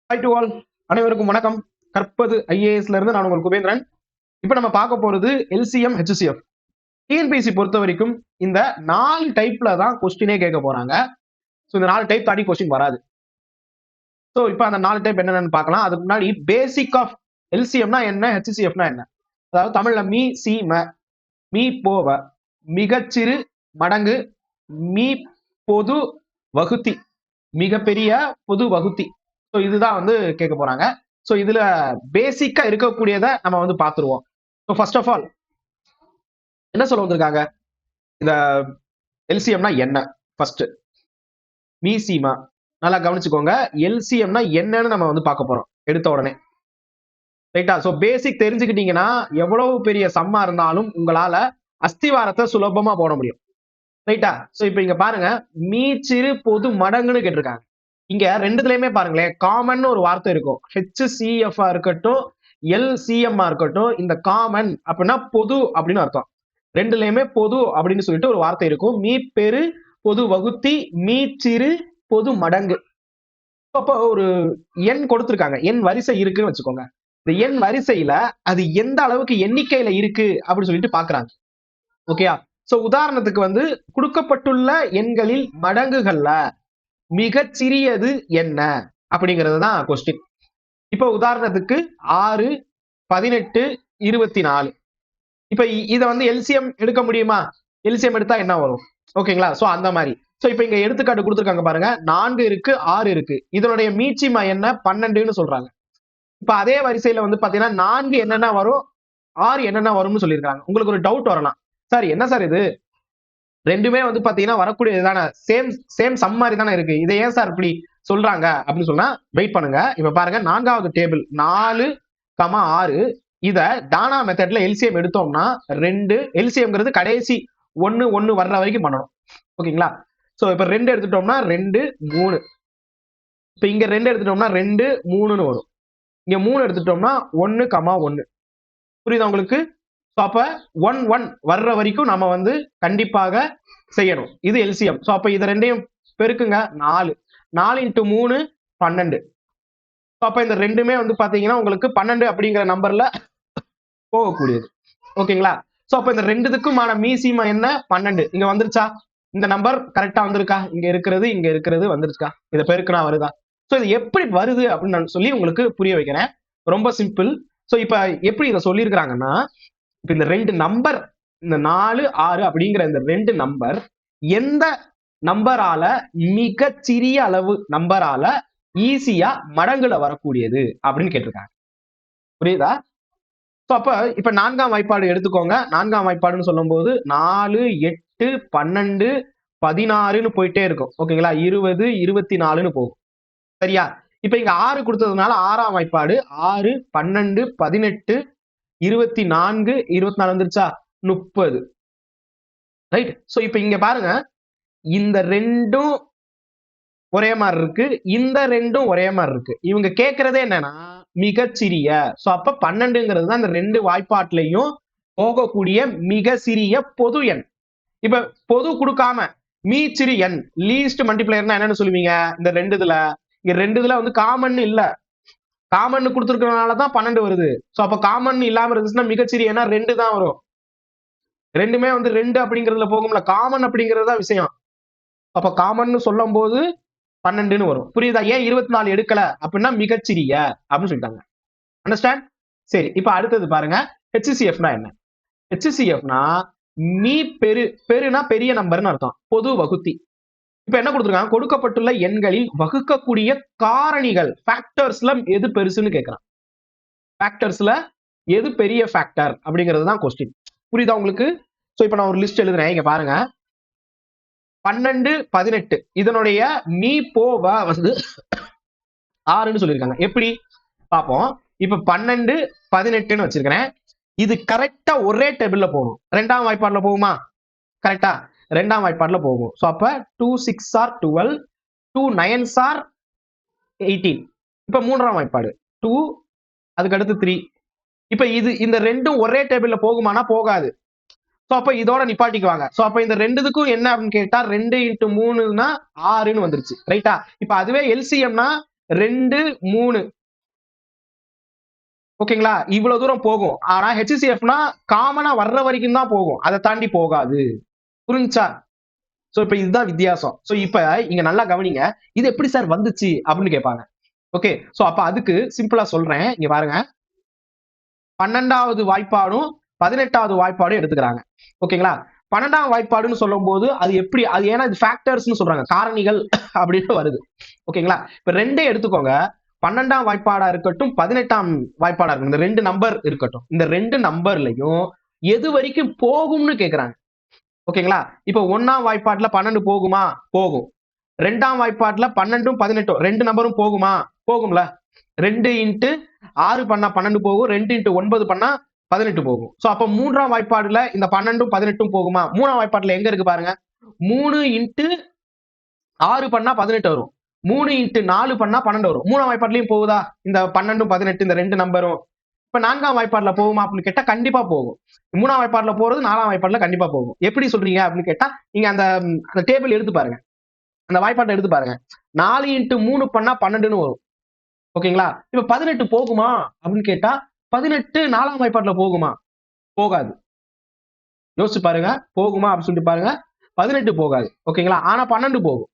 Hi to all, அனைவருக்கும் வணக்கம். கற்பது ஐஏஎஸ்ல இருந்து நான் உங்கள் குபேந்திரன். இப்ப நம்ம பார்க்க போறது எல்சிஎம் ஹெச்சிஎஃப். டிஎன்பிஎஸ்சி பொறுத்த வரைக்கும் இந்த 4 டைப்ல தான் கொஸ்டினே கேட்க போறாங்க. ஸோ இந்த 4 டைப் தாண்டி கொஸ்டின் வராது. ஸோ இப்ப அந்த 4 டைப் என்னென்னு பார்க்கலாம். அதுக்கு முன்னாடி பேசிக் ஆஃப் எல்சிஎம்னா என்ன, ஹெச்சிஎஃப்னா என்ன, அதாவது தமிழ்ல மீ சி ம, மீ போவ, மிகச்சிறு மடங்கு, மீ பொது வகுத்தி, மிகப்பெரிய பொது வகுத்தி. ஸோ இதுதான் வந்து கேட்க போறாங்க. ஸோ இதுல பேசிக்கா இருக்கக்கூடியதை நம்ம வந்து பார்த்துருவோம். ஸோ ஃபர்ஸ்ட் ஆஃப் ஆல் என்ன சொல்ல வந்திருக்காங்க, இந்த எல்சிஎம்னா என்ன, ஃபர்ஸ்ட் மீசிமா நல்லா கவனிச்சுக்கோங்க. எல்சிஎம்னா என்னன்னு நம்ம வந்து பார்க்க போறோம் எடுத்த உடனே, ரைட்டா? ஸோ பேசிக் தெரிஞ்சுக்கிட்டீங்கன்னா எவ்வளவு பெரிய சம்மா இருந்தாலும் உங்களால அஸ்திவாரத்தை சுலபமா போட முடியும், ரைட்டா? ஸோ இப்போ இங்க பாருங்க, மீச்சிறு பொது மடங்குன்னு கேட்டிருக்காங்க. இங்க ரெண்டுலயுமே பாருங்களேன், காமன் ஒரு வார்த்தை இருக்கும். ஹெச்சிஎஃப் இருக்கட்டும், எல்சிஎம் இருக்கட்டும், இந்த காமன் அப்படின்னா பொது அப்படின்னு அர்த்தம். ரெண்டுலயுமே பொது அப்படின்னு சொல்லிட்டு ஒரு வார்த்தை இருக்கும். மீ பெரு பொது வகுத்தி, மீ சிறு பொது மடங்கு. அப்போ ஒரு எண் கொடுத்திருக்காங்க, எண் வரிசை இருக்குன்னு வச்சுக்கோங்க. இந்த எண் வரிசையில அது எந்த அளவுக்கு எண்ணிக்கையில இருக்கு அப்படின்னு சொல்லிட்டு பாக்குறாங்க. ஓகேயா? சோ உதாரணத்துக்கு வந்து கொடுக்கப்பட்டுள்ள எண்களில் மடங்குகள்ல மிகச் சிறியது என்ன அப்படிங்கிறது தான் கொஸ்டின். இப்ப உதாரணத்துக்கு 6, 18, 24. இப்ப இத வந்து எல்சிஎம் எடுக்க முடியுமா? எல்சிஎம் எடுத்தா என்ன வரும்? ஓகேங்களா? சோ அந்த மாதிரி. சோ இப்ப இங்க எடுத்துக்காட்டு கொடுத்திருக்காங்க பாருங்க, 4 இருக்கு, 6 இருக்கு. இதனுடைய மீச்சிமா என்ன, 12ன்னு சொல்றாங்க. இப்ப அதே வரிசையில வந்து பாத்தீங்கன்னா 4 என்னென்ன வரும், 6 என்னென்ன வரும்னு சொல்லியிருக்காங்க. உங்களுக்கு ஒரு டவுட் வரலாம், சார் என்ன சார் இது ரெண்டுமே வந்து பாத்தீங்கன்னா வரக்கூடியதான சேம் சம் மாதிரி தானே இருக்கு, இதை ஏன் சார் இப்படி சொல்றாங்க அப்படின்னு சொன்னா வெயிட் பண்ணுங்க. இப்ப பாருங்க, 4வது டேபிள் 4, 6. இத டானா மெத்தட்ல எல்சிஎம் எடுத்தோம்னா 2, எல்சிஎம்ங்கிறது கடைசி 1 வர்ற வரைக்கும் பண்ணணும். ஓகேங்களா? சோ இப்ப 2 எடுத்துட்டோம்னா 2, 3. இப்ப இங்க 2 எடுத்துட்டோம்னா 2, 3ன்னு வரும். இங்க 3 எடுத்துட்டோம்னா 1, 1. புரியுதா உங்களுக்கு? அப்ப 1 வர்ற வரைக்கும் நம்ம வந்து கண்டிப்பாக செய்யணும். இது எல்சிஎம். சோ அப்ப இத ரெண்டையும் பெருக்குங்க, 4 இன்டு 3 12. அப்ப இந்த ரெண்டுமே வந்து பாத்தீங்கன்னா உங்களுக்கு 12 அப்படிங்கிற நம்பர்ல போகக்கூடியது. ஓகேங்களா? சோ அப்ப இந்த ரெண்டுத்துக்குமான மீசிமா என்ன, 12. இங்க வந்துருச்சா? இந்த நம்பர் கரெக்டா வந்திருக்கா? இங்க இருக்கிறது வந்துருச்சா? இத பெருக்குனா வருதா? சோ இது எப்படி வருது அப்படின்னு நான் சொல்லி உங்களுக்கு புரிய வைக்கிறேன். ரொம்ப சிம்பிள். சோ இப்ப எப்படி இத சொல்லியிருக்கிறாங்கன்னா, இப்ப இந்த ரெண்டு நம்பர், இந்த 4, 6 அப்படிங்கிற இந்த ரெண்டு நம்பர் எந்த நம்பரால, மிக சிறிய அளவு நம்பரால ஈஸியா மடங்குல வரக்கூடியது அப்படின்னு கேட்டிருக்காங்க. புரியுதா? அப்ப இப்ப 4ஆம் வாய்ப்பாடு எடுத்துக்கோங்க. 4ஆம் வாய்ப்பாடுன்னு சொல்லும் போது 4, 8, 12, 16ன்னு போயிட்டே இருக்கும். ஓகேங்களா? 20, 24ன்னு போகும். சரியா? இப்ப இங்க 6 கொடுத்ததுனால 6ஆம் வாய்ப்பாடு 6, 12, 18, 24, 24 வந்துருச்சா? 30. ரைட்? சோ இப்ப இங்க பாருங்க, இந்த ரெண்டும் ஒரே மாதிரி இருக்கு, இந்த ரெண்டும் ஒரே மாதிரி இருக்கு. இவங்க கேட்கறதே என்னன்னா மிகச்சிறிய. சோ அப்ப 12ங்கிறது தான் இந்த ரெண்டு வாய்ப்பாட்டிலையும் போகக்கூடிய மிக சிறிய பொது எண். இப்ப பொது கொடுக்காம மீச்சிறு எண், லீஸ்ட் மல்டிப்ளையர்னா என்னன்னு சொல்லுவீங்க? இந்த ரெண்டுதுல, இங்க ரெண்டுதுல வந்து காமன் இல்ல, காமன் கொடுத்துருக்கறதுனாலதான் 12 வருது. சோ அப்ப காமன் இல்லாம இருந்துச்சுன்னா மிகச்சிறிய எண்ணா 2 தான் வரும். ரெண்டுமே வந்து 2 அப்படிங்கிறதுல போகும்ல, காமன் அப்படிங்கிறது தான் விஷயம். அப்ப காமன் சொல்லும் போது 12ன்னு வரும். புரியுதா? ஏன் 24 எடுக்கல அப்படின்னா மிகச்சிறிய அப்படின்னு சொல்லிட்டாங்க. அண்டர்ஸ்டாண்ட்? சரி, இப்ப அடுத்தது பாருங்க, ஹெச்சிஎஃப்னா என்ன? ஹெச்சிஎஃப்னா மீ பெரு, பெருனா பெரிய நம்பர்னு அர்த்தம், பொது வகுத்தி. இப்ப என்ன கொடுத்திருக்காங்க, கொடுக்கப்பட்டுள்ள எண்களில் வகுக்கக்கூடிய காரணிகள், ஃபேக்டர்ஸ்ல எது பெருசுன்னு கேட்கிறான். ஃபேக்டர்ஸ்ல எது பெரிய ஃபேக்டர் அப்படிங்கிறது தான் கொஸ்டின். புரியுதா உங்களுக்கு? சோ இப்ப நான் ஒரு லிஸ்ட் எழுதுறேன், இங்க பாருங்க. 12, 18 இதனுடைய மீ போவ வந்து 6ன்னு சொல்லியிருக்காங்க. எப்படி பார்ப்போம். இப்ப 12, 18ன்னு வச்சிருக்கிறேன். இது கரெக்டா ஒரே டேபிள்ல போகணும். 2ஆம் வாய்ப்பாடுல போகுமா? கரெக்டா 2ஆம் வாய்ப்பாடுல போகும். சோ அப்ப 2 6 ஆர் 12, 2 9 ஆர் 18. இப்ப 3ஆம் வாய்ப்பாடு 2, அதுக்கு அடுத்து 3. இப்ப இது இந்த ரெண்டும் ஒரே டேபிள்ல போகுமானா போகாது. சோ அப்ப இதோட நிப்பாட்டிக்குவாங்க. சோ அப்ப இந்த ரெண்டுத்துக்கும் என்ன அப்படின்னு கேட்டா 2 இன்டு 3னா 6ன்னு வந்துருச்சு. ரைட்டா? இப்ப அதுவே எல்சிஎம்னா 2 3 ஓகேங்களா, இவ்வளவு தூரம் போகும். ஆனா HCFனா காமனா வர்ற வரைக்கும் தான் போகும், அதை தாண்டி போகாது. புரிஞ்சா? சோ இப்ப இதுதான் வித்தியாசம். சோ இப்ப இங்க நல்லா கவனிங்க, இது எப்படி சார் வந்துச்சு அப்படின்னு கேட்பாங்க. ஓகே, சோ அப்ப அதுக்கு சிம்பிளா சொல்றேன், இங்க பாருங்க. 12வது வாய்ப்பாடும் 18வது வாய்ப்பாடும் எடுத்துக்கிறாங்க. ஓகேங்களா, 12ஆம் வாய்ப்பாடுன்னு சொல்லும் போது அது எப்படி, அது ஏன்னா இது ஃபேக்டர்ஸ்னு சொல்றாங்க, காரணிகள் அப்படின்னு வருது. ஓகேங்களா, இப்ப ரெண்டே எடுத்துக்கோங்க. 12ஆம் வாய்ப்பாடா இருக்கட்டும் 18ஆம் வாய்ப்பாடா இருக்கட்டும், இந்த ரெண்டு நம்பர் இருக்கட்டும், இந்த ரெண்டு நம்பர்லயும் எது வரைக்கும் போகும்னு கேக்குறாங்க. ஓகேங்களா, இப்ப 1ஆம் வாய்ப்பாட்டுல 12 போகுமா? போகும். 2ஆம் வாய்ப்பாட்டுல 12ம் 18ம் ரெண்டு நம்பரும் போகுமா? போகும்ல. 2 இன்ட்டு 6 பண்ணா 12 போகும், 2 இன்ட்டு 9 பண்ணா 18 போகும். சோ அப்ப 3ஆம் வாய்ப்பாடுல இந்த 12ம் 18ம் போகுமா? 3ஆம் வாய்ப்பாட்டுல எங்க இருக்கு பாருங்க. 3 இன்ட்டு 6 பண்ணா 18 வரும். 3 இன்ட்டு 4 பண்ணா 12 வரும். 3ஆம் வாய்ப்பாட்டுலயும் போகுதா? இந்த 12 18 இந்த ரெண்டு நம்பரும். இப்ப 4ஆம் வாய்ப்பாட்டுல போகுமா அப்படின்னு கேட்டா கண்டிப்பா போகும். 3ஆம் வாய்ப்பாட்டுல போறது 4ஆம் வாய்ப்பாட்டுல கண்டிப்பா போகும். எப்படி சொல்றீங்க அப்படின்னு கேட்டா, நீங்க அந்த அந்த டேபிள் எடுத்து பாருங்க. அந்த வாய்ப்பாட்டை எடுத்து பாருங்க. 4 இன்ட்டு 3 பண்ணா 12ன்னு வரும். ஓகேங்களா, இப்ப 18 போகுமா அப்படின்னு கேட்டா 18 4ஆம் வாய்ப்பாட்டுல போகுமா? போகாது. யோசிச்சு பாருங்க, போகுமா அப்படின்னு சொல்லிட்டு பாருங்க. 18 போகாது. ஓகேங்களா, ஆனா 12 போகும்.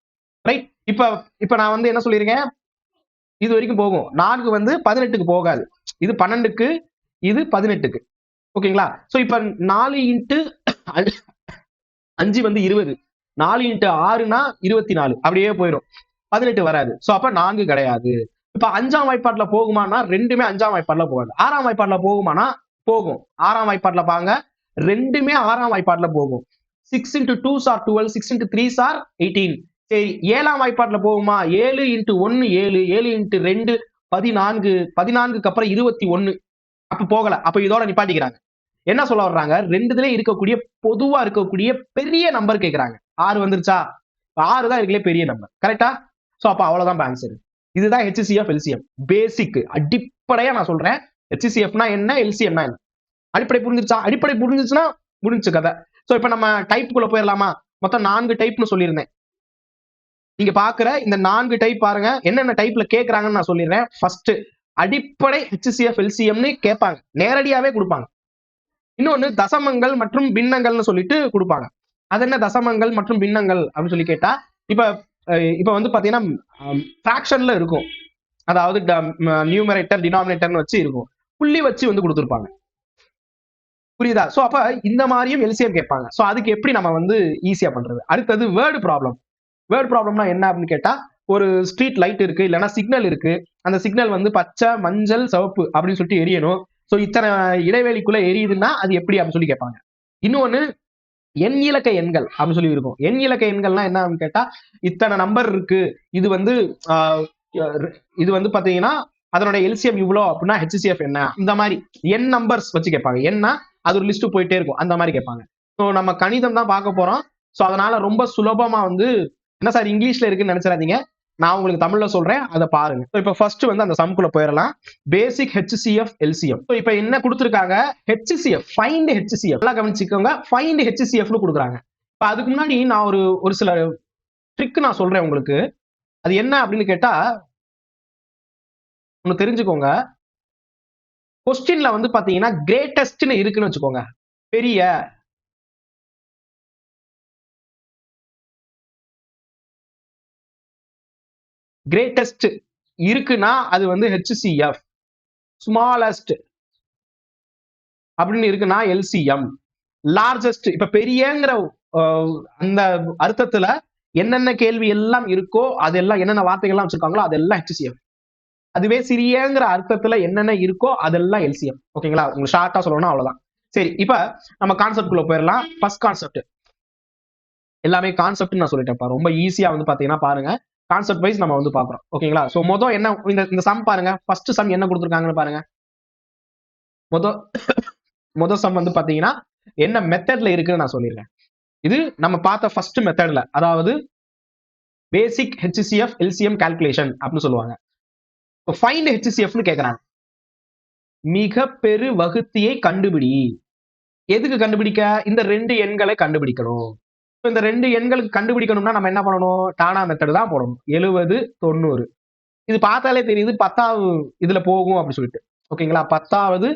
ரைட். இப்ப இப்ப நான் வந்து என்ன சொல்லிருக்கேன், இது வரைக்கும் போகும். 4 வந்து 18க்கு போகாது. இது 12க்கு, இது 18க்கு. ஓகேங்களா, சோ இப்ப 4 இன்ட்டு 5 வந்து 20. 4 இன்ட்டு 6னா 24. அப்படியே போயிடும். 18 வராது. சோ அப்ப 4 கிடையாது. இப்ப 5ஆம் வாய்ப்பாட்டுல போகுமானா ரெண்டுமே 5ஆம் வாய்ப்பாட்டுல போகாது. 6ஆம் வாய்ப்பாட்டுல போகுமானா போகும். 6ஆம் வாய்ப்பாட்டுல பாருங்க, ரெண்டுமே 6ஆம் வாய்ப்பாட்டுல போகும். 6 into 2s are 12, 6 into 3s are 18. சரி, 7ஆம் வாய்ப்பாட்டுல போகுமா? 7 into 1 7, 7 into 2 14, 14க்கு அப்புறம் 21. அப்ப போகல. அப்ப இதோட நிப்பாட்டிக்கிறாங்க. என்ன சொல்ல வர்றாங்க, ரெண்டுதுலயும் இருக்கக்கூடிய பொதுவா இருக்கக்கூடிய பெரிய நம்பர் கேக்குறாங்க. 6 வந்துருச்சா? 6 தான் இருக்கலே பெரிய நம்பர். கரெக்டா? சோ அப்ப அவ்வளவுதான் ஆன்சர். இதுதான் HCF LCM. பேசிக், அடிப்படையா நான் சொல்றேன். HCFனா என்ன, LCMனா என்ன, அடிப்படை புரிஞ்சிருச்சா? அடிப்படை புரிஞ்சிச்சுன்னா முடிஞ்சு கதை. சோ இப்ப நம்ம டைப்புக்குள்ள போயிடலாமா? மொத்தம் 4 டைப்னு சொல்லியிருந்தேன். நீங்க பாக்குற இந்த 4 டைப் பாருங்க, என்னென்ன டைப்ல கேக்குறாங்கன்னு நான் சொல்லிடுறேன். ஃபர்ஸ்ட் அடிப்படை HCF LCMனு கேட்பாங்க, நேரடியாவே கொடுப்பாங்க. இன்னொன்னு தசமங்கள் மற்றும் பின்னங்கள்னு சொல்லிட்டு கொடுப்பாங்க. அது என்ன தசமங்கள் மற்றும் பின்னங்கள் அப்படின்னு சொல்லி கேட்டா, இப்ப இப்ப வந்து பாத்தீங்கன்னா பிராக்ஷன்ல இருக்கும். அதாவது நியூமரேட்டர் டினாமினேட்டர்னு வச்சு இருக்கும். புள்ளி வச்சு வந்து கொடுத்திருப்பாங்க. புரியுதா? சோ அப்ப இந்த மாதிரியும் எல்சிஎம் கேட்பாங்க. சோ அதுக்கு எப்படி நம்ம வந்து ஈஸியா பண்றது? அடுத்தது வேர்ட் ப்ராப்ளம். வேர்ட் ப்ராப்ளம்னா என்ன அப்படின்னு கேட்டா, ஒரு ஸ்ட்ரீட் லைட் இருக்கு, இல்லைன்னா சிக்னல் இருக்கு. அந்த சிக்னல் வந்து பச்சை, மஞ்சள், சிவப்பு அப்படின்னு சொல்லிட்டு எரியணும். சோ இத்தனை இடைவெளிக்குள்ள எரியுதுன்னா அது எப்படி அப்படின்னு சொல்லி கேட்பாங்க. இன்னொன்னு எண் இலக்க எண்கள் அப்படின்னு சொல்லி இருக்கும். எண் இலக்க எண்கள்னா என்ன அப்படின்னு கேட்டா, இத்தனை நம்பர் இருக்கு, இது வந்து இது வந்து பாத்தீங்கன்னா அதனோட எல்சிஎம் இவ்வளோ அப்படின்னா HCF என்ன, இந்த மாதிரி என் நம்பர்ஸ் வச்சு கேட்பாங்க. ஏன்னா அது ஒரு லிஸ்ட் போயிட்டே இருக்கும், அந்த மாதிரி கேட்பாங்க. ஸோ நம்ம கணிதம் தான் பார்க்க போறோம். ஸோ அதனால ரொம்ப சுலபமா வந்து, என்ன சார் இங்கிலீஷ்ல இருக்குன்னு நினைச்சிடாதீங்க, நான் உங்களுக்கு தமிழ்ல சொல்றேன், அதை பாருங்க. இப்ப ஃபர்ஸ்ட் வந்து அந்த சம்குள்ள போயிடலாம். பேசிக் HCF LCM. இப்ப என்ன கொடுத்திருக்காங்க, HCF ஃபைண்ட் HCF. எல்லாம் கவனிச்சுக்கோங்க, ஃபைண்ட் HCFனு கொடுக்குறாங்க. இப்ப அதுக்கு முன்னாடி நான் ஒரு சில ட்ரிக் நான் சொல்றேன் உங்களுக்கு. அது என்ன அப்படின்னு கேட்டா, ஒன்னு தெரிஞ்சுக்கோங்க. கொஸ்டின்ல வந்து பாத்தீங்கன்னா கிரேட்டஸ்ட்னு இருக்குன்னு வச்சுக்கோங்க, பெரிய கிரேட்டஸ்ட் இருக்குன்னா அது வந்து HCF. ஸ்மாலஸ்ட் அப்படின்னு இருக்குன்னா LCM. லார்ஜஸ்ட், இப்ப பெரியங்கிற அந்த அர்த்தத்துல என்னென்ன கேள்வி எல்லாம் இருக்கோ அதெல்லாம், என்னென்ன வார்த்தைகள் எல்லாம் வச்சிருக்காங்களோ அதெல்லாம் HCF. அதுவே சிறியங்கிற அர்த்தத்துல என்னென்ன இருக்கோ அதெல்லாம் LCM. ஓகேங்களா, உங்களுக்கு ஷார்ட்டா சொல்லணும் அவ்வளவுதான். சரி, இப்ப நம்ம கான்செப்ட் குள்ள போயிடலாம். ஃபர்ஸ்ட் கான்செப்ட், எல்லாமே கான்செப்ட் நான் சொல்லிட்டேன். ரொம்ப ஈஸியா வந்து பாத்தீங்கன்னா பாருங்க, கான்செப்ட் வைஸ் நம்ம வந்து பாக்குறோம். ஓகேங்களா, சோ மொதல் என்ன, இந்த சம் பாருங்க. ஃபர்ஸ்ட் சம் என்ன கொடுத்திருக்காங்கன்னு பாருங்க. மொதல் சம் வந்து பாத்தீங்கன்னா என்ன மெத்தட்ல இருக்குன்னு நான் சொல்லிருக்கேன். இது நம்ம பார்த்த ஃபர்ஸ்ட் மெத்தட்ல, அதாவது பேசிக் HCF LCM கால்குலேஷன் அப்படின்னு சொல்லுவாங்க. ஃபைண்ட் HCFனு கேக்குறாங்க. மிக பெரு வகுத்தியை கண்டுபிடி. எதுக்கு கண்டுபிடிக்க? இந்த ரெண்டு எண்களை கண்டுபிடிக்கணும். இந்த ரெண்டு எண்களுக்கு கண்டுபிடிக்கணும்னா நம்ம என்ன பண்ணணும்? டானா மெத்தட் தான் போடணும். 70 90. இது பார்த்தாலே தெரியுது 10வது இதுல போகும் அப்படின்னு சொல்லிட்டு. ஓகேங்களா? 10வது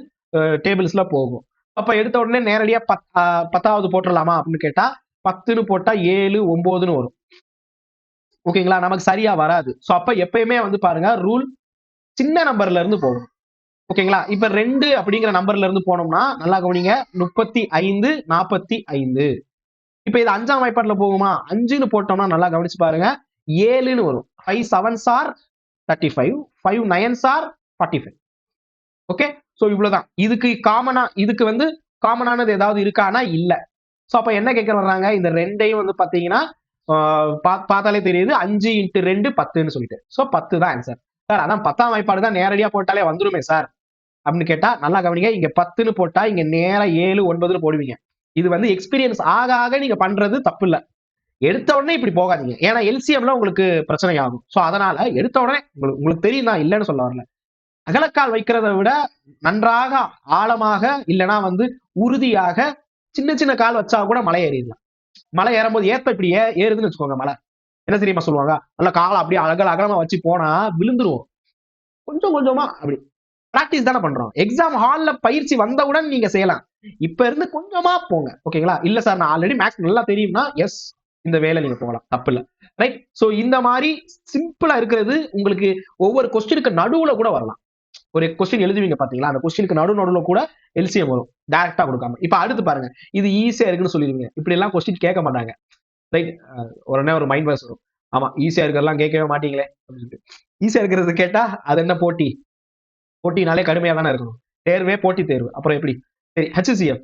டேபிள்ஸ்ல போகும். அப்ப எடுத்த உடனே நேரடியா 10வது போட்டுடலாமா அப்படின்னு கேட்டா 10ன்னு போட்டா 7, 9ன்னு வரும். ஓகேங்களா? நமக்கு சரியா வராது. சோ அப்ப எப்பயுமே வந்து பாருங்க ரூல் சின்ன நம்பர்ல இருந்து போகும். ஓகேங்களா? இப்ப 2 அப்படிங்கிற நம்பர்ல இருந்து போனோம்னா நல்லா கவனிங்க 35, 45. இப்ப இது 5ஆம் வாய்ப்பாட்டுல போகுமா? 5ன்னு போட்டோம்னா நல்லா கவனிச்சு பாருங்க 7ன்னு வரும். 5 7s are 35, 5 9s are 45. Okay? So இவ்வளவுதான். இதுக்கு வந்து காமனானது ஏதாவது இருக்கானா? இல்ல. சோ அப்ப என்ன கேட்க வர்றாங்க? இந்த 2யும் வந்து பாத்தீங்கன்னா பார்த்தாலே தெரியுது 5 × 2 10ன்னு சொல்லிட்டு. சோ 10 தான் ஆன்சர். சார் அதான் 10ஆம் வாய்ப்பாடு தான் நேரடியா போட்டாலே வந்துருமே சார் அப்படின்னு கேட்டா நல்லா கவனிங்க. இங்க 10ன்னு போட்டா இங்க நேரா 7 9ன்னு போடுவீங்க. இது வந்து எக்ஸ்பீரியன்ஸ் ஆக ஆக நீங்க பண்றது தப்பு இல்ல. எடுத்த உடனே இப்படி போகாதீங்க. ஏன்னா எல்சிஎம்ல உங்களுக்கு பிரச்சனை ஆகும். சோ அதனால எடுத்த உடனே உங்களுக்கு தெரியும் நான் இல்லைன்னு சொல்ல வரல. அகலக்கால் வைக்கிறதை விட நன்றாக ஆழமாக இல்லைன்னா வந்து உறுதியாக சின்ன சின்ன கால் வச்சா கூட மலை ஏறிடலாம். மலை ஏறும்போது ஏற்ப இப்படி ஏறுதுன்னு வச்சுக்கோங்க. மலை என்ன தெரியுமா சொல்லுவாங்க? நல்லா காலை அப்படியே அகலமா வச்சு போனா விழுந்துருவோம். கொஞ்சம் கொஞ்சமா அப்படி பிராக்டிஸ் தானே பண்றோம். எக்ஸாம் ஹால்ல பயிற்சி வந்தவுடன் நீங்க செய்யலாம். இப்ப இருந்து கொஞ்சமா போங்க. ஓகேங்களா? இல்ல சார் நான் ஆல்ரெடி மேக்ஸ் நல்லா தெரியும்னா எஸ் இந்த வேலை நீங்க போகலாம். தப்பு இல்ல. ரைட்? சோ இந்த மாதிரி சிம்பிளா இருக்கிறது உங்களுக்கு ஒவ்வொரு கொஸ்டினுக்கு நடுவுல கூட வரலாம். ஒரு கொஸ்டின் எழுதுவீங்க பாத்தீங்களா? அந்த கொஸ்டினுக்கு நடுவுல கூட எல்சிஎம் வரும். டைரக்டா கொடுக்காம. இப்ப அடுத்து பாருங்க. இது ஈஸியா இருக்குன்னு சொல்லிருவீங்க. இப்படி எல்லாம் கொஸ்டின் கேட்க மாட்டாங்க. ரைட்? உடனே ஒரு மைண்ட் வாய்ஸ் வரும். ஆமா ஈஸியா இருக்கிறதெல்லாம் கேட்கவே மாட்டீங்களே அப்படின்னு. ஈஸியா இருக்கிறது கேட்டா அது என்ன போட்டி? போட்டினாலே கடுமையா தானே இருக்கணும். தேர்வே போட்டி தேர்வு. அப்புறம் எப்படி? சரி HCF.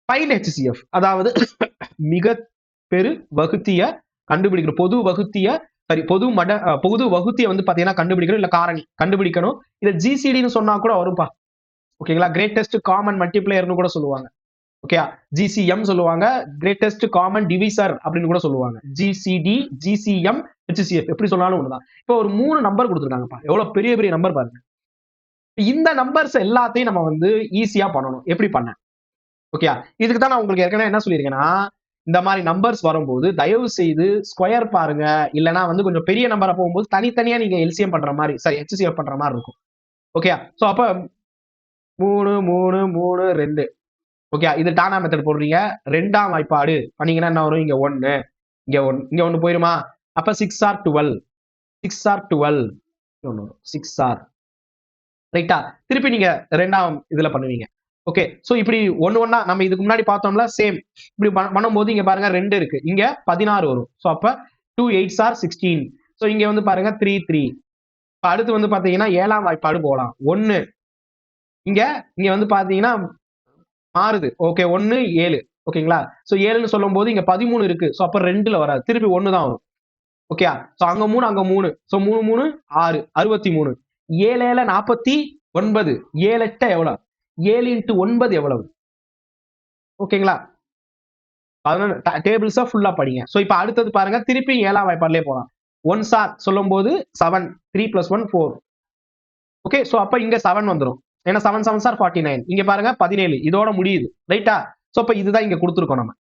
Find HCF. அதாவது மிக பெரு வகுத்திய கண்டுபிடிக்கிற பொது வகுத்திய வந்து பாத்தீங்கன்னா கண்டுபிடிக்கணும் இல்ல காரணி கண்டுபிடிக்கணும். இத GCDன்னு சொன்னா கூட வரும்பா. ஓகேங்களா? கிரேட்டஸ்ட் காமன் மல்டிப்ளையர்னு கூட சொல்லுவாங்க. ஓகே GCM சொல்லுவாங்க. கிரேட்டஸ்ட் காமன் டிவிசர் அப்படின்னு கூட சொல்லுவாங்க. GCD, GCM, HCF எப்படி சொன்னாலும் ஒண்ணுதான். இப்போ ஒரு 3 நம்பர் கொடுத்துருக்காங்கப்பா. எவ்வளவு பெரிய பெரிய நம்பர் பாருங்க. இந்த நம்பர்ஸ் எல்லாத்தையும் நம்ம வந்து ஈஸியா பண்ணணும். எப்படி பண்ண? ஓகே இதுக்கு தான் நான் உங்களுக்கு ஏற்கனவே என்ன சொல்லியிருக்கேன்னா இந்த மாதிரி நம்பர்ஸ் வரும்போது தயவு செய்து ஸ்கொயர் பாருங்க. இல்லைன்னா வந்து கொஞ்சம் பெரிய நம்பரா போகும்போது தனித்தனியா நீங்க எல்சிஎம் பண்ற மாதிரி சரி HCF பண்ற மாதிரி இருக்கும். ஓகே சோ அப்ப 3 3 3 2. ஓகே இது டானா மெத்தட் போடுறீங்க. 2ஆம் வாய்ப்பாடு பண்ணீங்கன்னா என்ன வரும்? இங்க 1 இங்க 1 போயிருமா? அப்ப 6 ஆர் 12 6 ஆர் ரைட்டா? திருப்பி நீங்க 2ஆம் இதுல பண்ணுவீங்க. ஓகே சோ இப்படி ஒண்ணா நம்ம இதுக்கு முன்னாடி பார்த்தோம்ல சேம் இப்படி பண்ணும்போது இங்க பாருங்க 2 இருக்கு. இங்க 16 வரும். சோ அப்ப 2 8s are 16. சோ இங்க வந்து பாருங்க 3 3. அடுத்து வந்து பாத்தீங்கன்னா 7ஆம் வாய்ப்பாடு போலாம். 1 இங்க வந்து பாத்தீங்கன்னா மாறுது. ஓகே 1 7. ஓகேங்களா? சோ 7ன்னு சொல்லும்போது இங்க 13 இருக்கு. சோ அப்ப 2ல வராது. திருப்பி 1 தான் வரும். ஓகே சோ அங்க 3 அங்க 3. சோ 3 3 6 63. 7 7 49. 7 8 எவ்வளவு? 7 × 9 எவ்வளவு? ஓகேங்களா? டேபிள்ஸா ஃபுல்லா படிங்க. சோ இப்ப அடுத்தது பாருங்க திருப்பி 7ஆம் வாய்ப்பாடுலயே போலாம். 1 சார் சொல்லும்போது 7 3 + 1 4. ஓகே சோ அப்ப இங்க 7 வந்துரும். ஏன்னா 7 7s are 49. இங்க பாருங்க 17 இதோட முடியுது. ரைட்டா? சோ அப்ப இதுதான் இங்க கொடுத்திருக்கோம் நம்ம.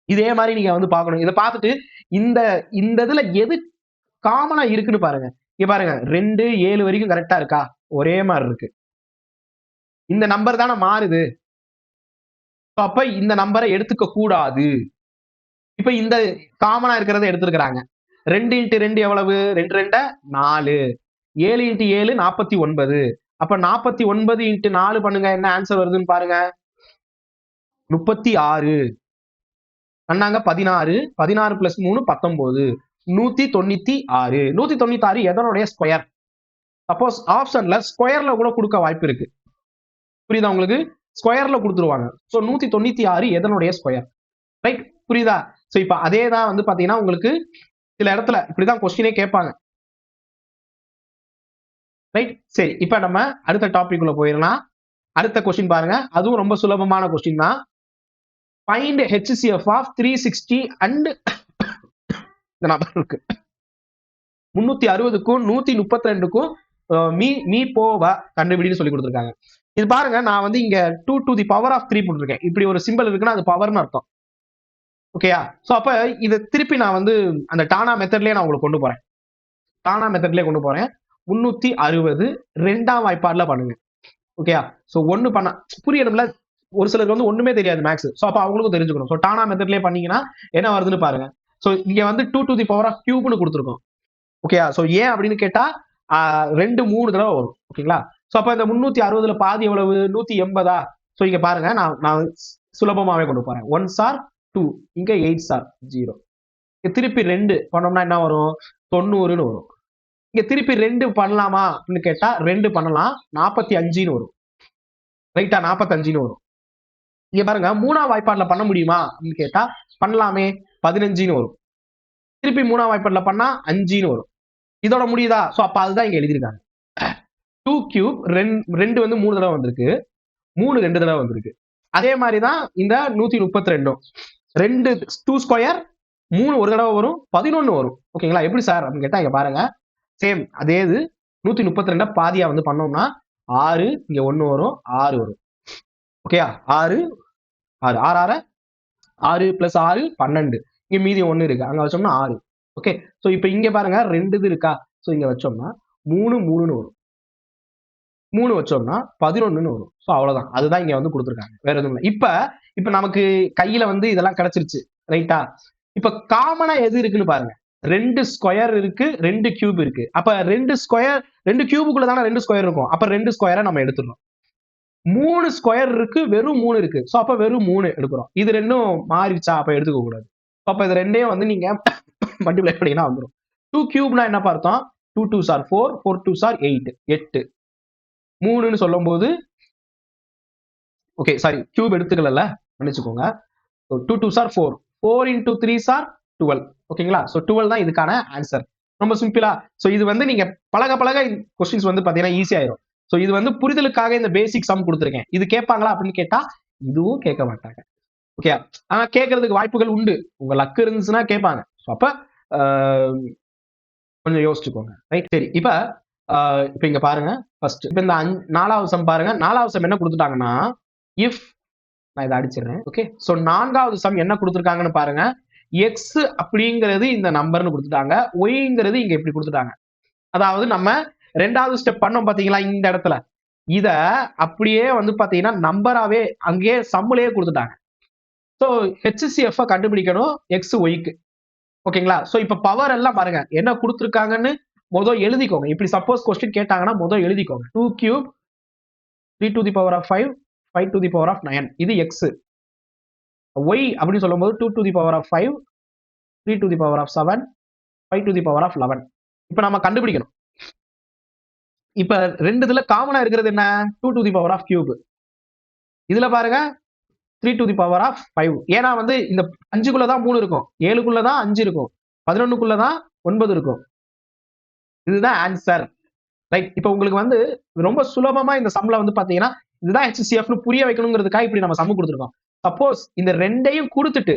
இதே மாதிரி நீங்க வந்து பார்க்கணும். இத பார்த்துட்டு இந்த இதுல எது காமனா இருக்குன்னு பாருங்க. இங்க பாருங்க 2 7 வரைக்கும் கரெக்ட்டா இருக்கா? ஒரே மாதிரி இருக்கு. இந்த நம்பர் தானே மாறுது. அப்ப இந்த நம்பரை எடுத்துக்க கூடாது. இப்ப இந்த காமனா இருக்கிறத எடுத்துக்கிறாங்க. 2 × 2 எவ்வளவு? 2 2 4. 7 × 7 49. அப்ப 49 × 4 பண்ணுங்க என்ன ஆன்சர் வருதுன்னு பாருங்க. 36. அண்ணாங்க 16. 16 + 3 19. 196. 196 எதனுடைய ஸ்கொயர்? சப்போஸ் ஆப்ஷன்ல ஸ்கொயர்ல கூட கொடுக்க வாய்ப்பு இருக்கு. புரியுதா உங்களுக்கு? ஸ்கொயர்ல கொடுத்துருவாங்க. சோ 196 எதனுடைய ஸ்கொயர்? ரைட்? புரியுதா? சோ இப்ப அதே தான் வந்து பாத்தீங்கன்னா உங்களுக்கு சில இடத்துல இப்படிதான் கொஸ்டினே கேட்பாங்க. ரைட்? சரி இப்ப நம்ம அடுத்த டாபிக் உள்ள போயிடலாம். அடுத்த கொஸ்டின் பாருங்க. அதுவும் ரொம்ப சுலபமான கொஸ்டின் தான். ஃபைண்ட் HCF of 360 and இந்த நம்பர் இருக்கு 360க்கும் 132க்கும் மீ போவ கண்டுபிடின்னு சொல்லி கொடுத்துருக்காங்க. இது பாருங்க நான் வந்து இங்க 2 to the power of 3 போட்டிருக்கேன். இப்படி ஒரு சிம்பிள் இருக்குன்னா அது பவர்னு அர்த்தம். ஓகேயா? சோ அப்ப இத திருப்பி நான் வந்து அந்த டானா மெத்தட்லயே நான் உங்களுக்கு கொண்டு போறேன். டானா மெத்தட்லயே கொண்டு போறேன். 360 2ஆம் வாய்ப்பாடுல பண்ணுங்க. ஓகேயா? சோ 1 பண்ண புரியணும்ல? ஒரு சிலருக்கு வந்து ஒண்ணுமே தெரியாது மேக்ஸ். சோ அப்ப அவங்களுக்கும் தெரிஞ்சுக்கணும். சோ டானா மெத்தட்லயே பண்ணீங்கன்னா என்ன வருதுன்னு பாருங்க. சோ இங்க வந்து 2 to the power of cubeன்னு கொடுத்திருக்கோம். ஓகேயா? சோ ஏன் அப்படின்னு கேட்டா 2 3 தடவை வரும். ஓகேங்களா? சோ அப்ப இந்த 360ல பாதி எவ்வளவு? 180. சோ இங்க பாருங்க நான் சுலபமாவே கொண்டு போறேன். 1s are 2, இங்க 8s are 0. திருப்பி 2 பண்ணோம்னா என்ன வரும்? 90ன்னு வரும். இங்க திருப்பி 2 பண்ணலாமா அப்படின்னு கேட்டா 2 பண்ணலாம். 45ன்னு வரும். ரைட்டா? 45ன்னு வரும். இங்க பாருங்க 3ஆம் வாய்ப்பாடுல பண்ண முடியுமா அப்படின்னு கேட்டா பண்ணலாமே. 15ன்னு வரும். திருப்பி 3ஆம் வாய்ப்பாடுல பண்ணா 5ன்னு வரும். இதோட முடியுதா? சோ அப்ப அதுதான் இங்க எழுதியிருக்காங்க. 2 கியூப் 2 வந்து 3 தடவை வந்திருக்கு. 3 2 தடவை வந்திருக்கு. அதே மாதிரி தான் இந்த 132. 2 2 ஸ்கொயர் 3 ஒரு தடவை வரும். 11 வரும். ஓகேங்களா? எப்படி சார் அப்படின்னு கேட்டா இங்க பாருங்க. சேம் அதே இது 132 பாதியா வந்து பண்ணோம்னா 6 இங்க 1 வரும். 6 வரும். ஓகேயா? 6 6 6 6 பிளஸ் 6 12. இங்க மீதி 1 இருக்கு. அங்க வச்சோம்னா 6. ஓகே. சோ இப்போ இங்க பாருங்க 2 இது இருக்கா? சோ இங்க வச்சோம்னா 3 3ன்னு வரும். 3 வச்சோம்னா 11ன்னு வரும். சோ அவ்வளவுதான். அதுதான் இங்க வந்து கொடுத்திருக்காங்க. வேற எதுவும் இல்ல. இப்ப நமக்கு கையில வந்து இதெல்லாம் கிடைச்சிருச்சு. ரைட்டா? இப்ப காமனா எது இருக்குன்னு பாருங்க. 2 ஸ்கொயர் இருக்கு, 2 கியூப் இருக்கு. அப்ப 2 ஸ்கொயர் 2 கியூபுக்குள்ள தானே 2 ஸ்கொயர் இருக்கும். அப்ப 2 ஸ்கொயரை நம்ம எடுத்துடணும். 3 ஸ்கொயர் இருக்கு, வெறும் 3 இருக்கு. சோ அப்ப வெறும் 3 எடுக்கிறோம். இது ரெண்டும் மாறிடுச்சா? அப்ப எடுத்துக்க கூடாது. அப்ப இது ரெண்டையும் வந்து நீங்க மல்டிப்ளை பண்ணீங்கன்னா வந்துரும். 2 கியூப்னா என்ன அர்த்தம்? 2 2s are 4, 4 2s are 8. 8. 3ன்னு சொல்லும்போது ஓகே சாரி கியூப் எடுத்துக்கல மன்னிச்சுக்கோங்க. 2 2s are 4. 4 into 3s are 12. ஓகேங்களா? சோ 12 தான் இதுக்கான ஆன்சர். ரொம்ப சிம்பிளா. சோ இது வந்து நீங்க பழக பழக கொஸ்டின்ஸ் வந்து பாத்தீங்கன்னா ஈஸி ஆயிரும். சோ இது வந்து புரிதலுக்காக இந்த பேசிக் சம் கொடுத்திருக்கேன். இது கேட்பாங்களா அப்படின்னு கேட்டா இதுவும் கேட்க மாட்டாங்க. ஓகே. ஆனா கேட்கறதுக்கு வாய்ப்புகள் உண்டு. உங்க லக் இருந்துச்சுன்னா கேட்பாங்க. சோ அப்ப கொஞ்சம் யோசிச்சுக்கோங்க. ரைட்? சரி. இப்ப இங்க பாருங்க. ஃபர்ஸ்ட் இப்ப இந்த 4வது சம் பாருங்க. 4வது சம் என்ன கொடுத்துட்டாங்கன்னா இஃப் நான் இதை அடிச்சிடுறேன். ஓகே. சோ 4வது சம் என்ன கொடுத்திருக்காங்கன்னு பாருங்க. எக்ஸ் அப்படிங்கிறது இந்த நம்பர்னு கொடுத்துட்டாங்க. ஒய்ங்கிறது இங்க இப்படி கொடுத்துட்டாங்க. அதாவது நம்ம 2வது ஸ்டெப் பண்ணோம் பாத்தீங்களா இந்த இடத்துல. இத அப்படியே வந்து பாத்தீங்கன்னா நம்பராவே அங்கேயே சம்முலயே கொடுத்துட்டாங்க. சோ HCF கண்டுபிடிக்கணும் எக்ஸ் ஒய்க்கு. ஓகேங்களா? சோ இப்ப பவர் எல்லாம் பாருங்க என்ன கொடுத்திருக்காங்கன்னு முதல் எழுதிக்கோங்க. இப்படி சப்போஸ் கொஸ்டின் கேட்டாங்கன்னா முதல் எழுதிக்கோங்க. 2 cube 3 to the power of 5, 5 to the power of 9. இது எக்ஸ். ஒய் அப்படின்னு சொல்லும்போது 2 to the power of 5, 3 to the power of 7, 5 to the power of 11. இப்ப நம்ம கண்டுபிடிக்கணும். இப்ப ரெண்டு இதுல காமனா இருக்கிறது என்ன? 2 to the power of cube. இதுல பாருங்க 3 to the power of 5. ஏன்னா வந்து இந்த 5குள்ள தான் 3 இருக்கும். 7குள்ள தான் 5 இருக்கும். 11குள்ள தான் 9 இருக்கும். இதுதான் ஆன்சர். ரைட்? இப்ப உங்களுக்கு வந்து ரொம்ப சுலபமா இந்த சம்ல வந்து பாத்தீங்கன்னா இதுதான் HCFன்னு புரிய வைக்கணுங்கிறதுக்காக இப்படி நம்ம சம் கொடுத்திருக்கோம். சப்போஸ் இந்த ரெண்டையும் கொடுத்துட்டு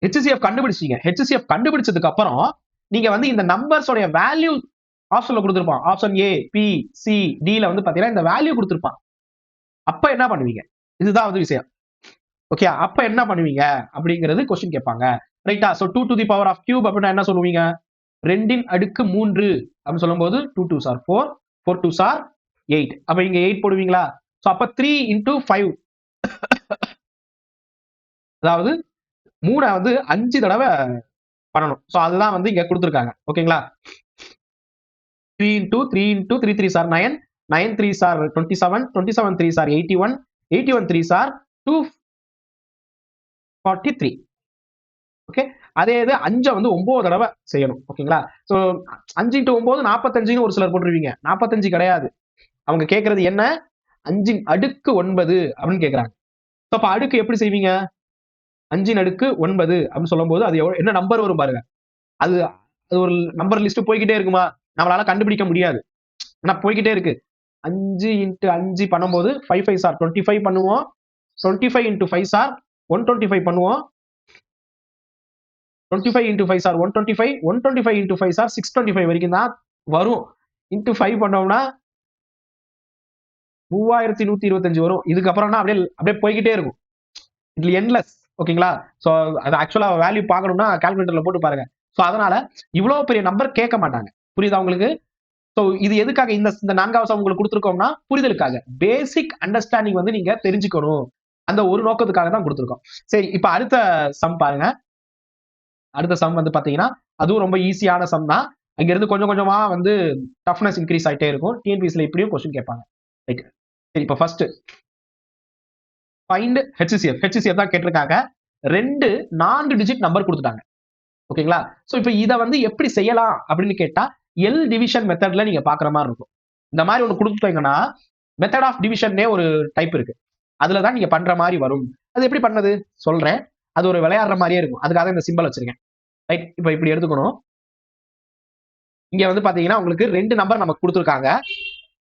HCF கண்டுபிடிச்சீங்க. HCF கண்டுபிடிச்சதுக்கு அப்புறம் நீங்க வந்து இந்த நம்பர்ஸோட வேல்யூ ஆப்ஷன்ல கொடுத்திருப்பான். Option A, P, C, D ல வந்து பாத்தீங்கன்னா இந்த வேல்யூ கொடுத்திருப்பான். அப்ப என்ன பண்ணுவீங்க? இதுதான் வந்து விஷயம். ஓகே. அப்ப என்ன பண்ணுவீங்க அப்படிங்கிறது கொஸ்டின் கேட்பாங்க. ரைட்டா? So 2 to the power of cube அப்படின்னா என்ன சொல்லுவீங்க? 2ன் அடுக்கு 3 அப்படின்னு சொல்லும்போது 2 2s are 4, 4 2s are 8. அப்ப இங்க 8 போடுவீங்களா? சோ அப்ப 3 into 5. அதாவது 3 வந்து 5 தடவை பண்ணணும். சோ அதுதான் வந்து இங்க கொடுத்திருக்காங்க. ஓகேங்களா? 3 into 3 3s are 9, 9 3s are 27, 27 3s are 81, 81 3s are 243. Okay. அதே இது 5 வந்து 9 தடவை செய்யணும். ஓகேங்களா? சோ 5 into 9 45ன்னு ஒரு சிலர் போட்டுருவீங்க. 45 கிடையாது. அவங்க கேட்கறது என்ன? 5ன் அடுக்கு 9 அப்படின்னு கேட்கறாங்க. சோ அப்ப அடுக்கு எப்படி செய்வீங்க? 5ன் அடுக்கு 9 அப்படின்னு சொல்லும்போது அது என்ன நம்பர் வரும் பாருங்க. அது ஒரு நம்பர் லிஸ்ட் போய்கிட்டே இருக்குமா? நம்மளால கண்டுபிடிக்க முடியாது. ஆனா போய்கிட்டே இருக்கு. 5 into 5 பண்ணும்போது 5 5s are 25 பண்ணுவோம். 25 into 5s are 125 பண்ணுவோம். 25 into 5s are 125, 125 into 5s are 625 வரைக்கும் தான் வரும். into 5 பண்ணோம்னா 3125 வரும். இதுக்கப்புறம்னா அப்படியே போய்கிட்டே இருக்கும். இட்லி எண்ட்லெஸ். ஓகேங்களா? சோ அது ஆக்சுவலா வேல்யூ பார்க்கணும்னா கால்குலேட்டர்ல போட்டு பாருங்க. சோ அதனால இவ்வளவு பெரிய நம்பர் கேட்க மாட்டாங்க. புரியுதா உங்களுக்கு? சோ இது எதுக்காக இந்த இந்த 4வது சம் உங்களுக்கு கொடுத்திருக்கோம்னா புரிதலுக்காக. பேசிக் அண்டர்ஸ்டாண்டிங் வந்து நீங்க தெரிஞ்சுக்கணும். அந்த ஒரு நோக்கத்துக்காக தான் கொடுத்திருக்கோம். சரி, இப்ப அடுத்த சம் பாருங்க. அடுத்த சம் வந்து பாத்தீங்கன்னா அதுவும் ரொம்ப ஈஸியான சம் தான். அங்க இருந்து கொஞ்சம் கொஞ்சமா வந்து டஃப்னஸ் இன்கிரீஸ் ஆயிட்டே இருக்கும். டிஎன்பிஎஸ்சில இப்படியும் கொஸ்டின் கேட்பாங்க. ரைட். சரி, இப்ப ஃபர்ஸ்ட் ஃபைண்ட் ஹெச்சிசிஎஃப். ஹெச்சிசிஎஃப் தான் கேட்டிருக்காங்க. 2 4 டிஜிட் நம்பர் கொடுத்துட்டாங்க. ஓகேங்களா? சோ இப்ப இத வந்து எப்படி செய்யலாம் அப்படின்னு கேட்டா எல் டிவிஷன் மெத்தட்ல நீங்க பாக்குற மாதிரி இருக்கும். இந்த மாதிரி ஒண்ணு கொடுத்துட்டீங்கன்னா மெத்தட் ஆஃப் டிவிஷன்னே ஒரு டைப் இருக்கு. அதுல தான் நீங்க பண்ற மாதிரி வரும். அது எப்படி பண்ணது சொல்றேன். அது ஒரு விளையாடுற மாதிரியே இருக்கும். அதுக்காக இந்த சிம்பல் வச்சிருக்கேன். ரைட். இப்ப இப்படி எடுத்துக்கணும். இங்க வந்து பாத்தீங்கன்னா உங்களுக்கு 2 நம்பர் நமக்கு கொடுத்துருக்காங்க.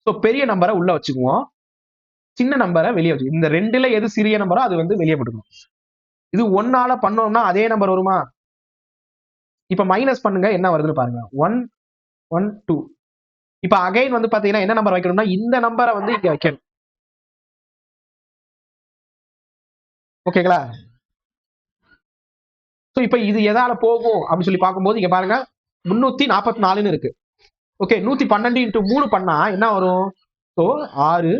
சோ பெரிய நம்பரை உள்ள வச்சுக்குவோம். சின்ன நம்பரை வெளியே வச்சு இந்த 2ல எது சிறிய நம்பரோ அது வந்து வெளியே போட்டுக்கணும். இது 1ஆல பண்ணோம்னா அதே நம்பர் வருமா? இப்ப மைனஸ் பண்ணுங்க, என்ன வருதுன்னு பாருங்க. 1 1 2. இப்ப அகைன் வந்து பாத்தீங்கன்னா என்ன நம்பர் வைக்கணும்னா இந்த நம்பரை வந்து இங்க வைக்கணும். ஓகேங்களா? சோ இப்ப இது எதால போகும் அப்படின்னு சொல்லி பார்க்கும்போது இங்க பாருங்க 344ன்னு இருக்கு. ஓகே, 112 இன்டு 3 பண்ணா என்ன வரும்? So 6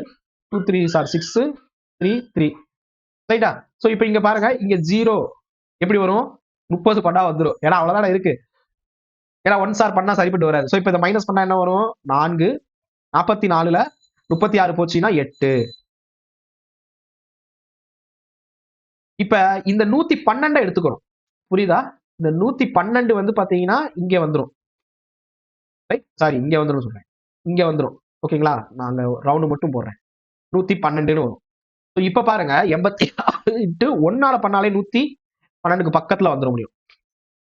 2 3 sir 6 3 3. ரைட்டா? சோ இப்ப இங்க பாருங்க, இங்க 0 எப்படி வரும்? 30 பண்ணா வந்துரும். ஏன்னா அவ்வளவுதானே இருக்கு. ஏன்னா 1 சார் பண்ணா சரிப்பட்டு வராது. சோ இப்ப இத மைனஸ் பண்ணா என்ன வரும்? 4 44ல 36 போச்சுன்னா 8. இப்ப இந்த 112 எடுத்துக்கிறோம். புரியுதா? இந்த 112 வந்து பாத்தீங்கன்னா இங்க வந்துரும். ரைட்? சாரி, இங்க வந்துரும் சொல்றேன். இங்க வந்துரும். ஓகேங்களா? நான் ரவுண்ட் மட்டும் போடுறேன். 112ன்னு வரும். இப்ப பாருங்க 86 இன்டு 1ஆல பண்ணாலே 112க்கு பக்கத்துல வந்துட முடியும்.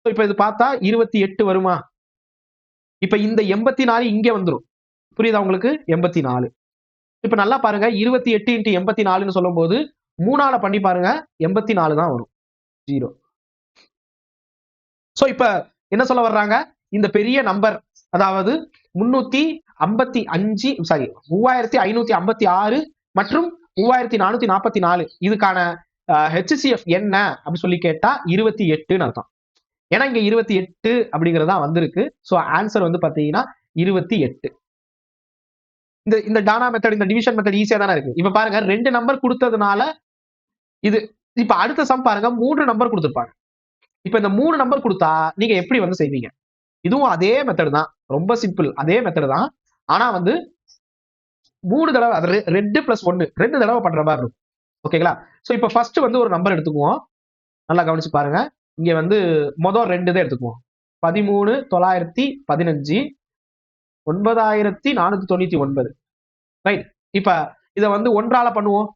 இப்ப இது பார்த்தா 28 வருமா? இப்ப இந்த 84 இங்க வந்துரும். புரியுதா உங்களுக்கு? 84. இப்ப நல்லா பாருங்க, 28 இன்டு 84ன்னு சொல்லும்போது 3ஆல பண்ணி பாருங்க, 84 தான் வரும். 0. சோ இப்ப என்ன சொல்ல வர்றாங்க? இந்த பெரிய நம்பர், அதாவது 355 சாரி 3556 மற்றும் 3444 இதுக்கான ஹெச்சிசிஎஃப் என்ன அப்படின்னு சொல்லி கேட்டா 28ன்னு அர்த்தம். ஏன்னா இங்க 28 அப்படிங்கறதா வந்திருக்கு. சோ ஆன்சர் வந்து பாத்தீங்கன்னா 28. இந்த இந்த டானா மெத்தட், இந்த டிவிஷன் மெத்தட் ஈஸியா தானே இருக்கு. இப்ப பாருங்க 2 நம்பர் கொடுத்ததுனால இது. இப்ப அடுத்த சம் பாருங்க, 3 நம்பர் கொடுத்திருப்பாங்க. இப்ப இந்த 3 நம்பர் கொடுத்தா நீங்க எப்படி வந்து செய்வீங்க? இதுவும் அதே மெத்தட் தான். ரொம்ப சிம்பிள். அதே மெத்தட் தான். ஆனா வந்து 3 தடவை 2 பிளஸ் 1 2 தடவை பண்ற மாதிரி இருக்கும். ஓகேங்களா? சோ இப்ப ஃபர்ஸ்ட் வந்து ஒரு நம்பர் எடுத்துக்குவோம். நல்லா கவனிச்சு பாருங்க. இங்க வந்து மொதல் 2 தான் எடுத்துக்குவோம். 13,915 9,499. ரைட். இப்ப இத வந்து 1ஆல பண்ணுவோம்.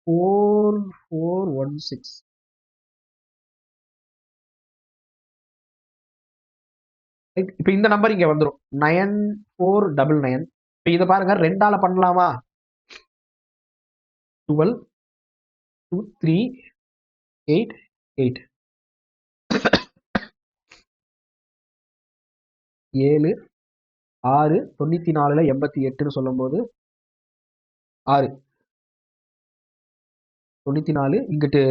4416. இப்ப இந்த நம்பர் இங்க வந்துரும். 9499. இப்ப இத பாருங்க 2ஆல பண்ணலாமா? 12 2 3 8 8 7 6 94ல 88ன்னு சொல்லும்போது 6 94 இங்கிட்டு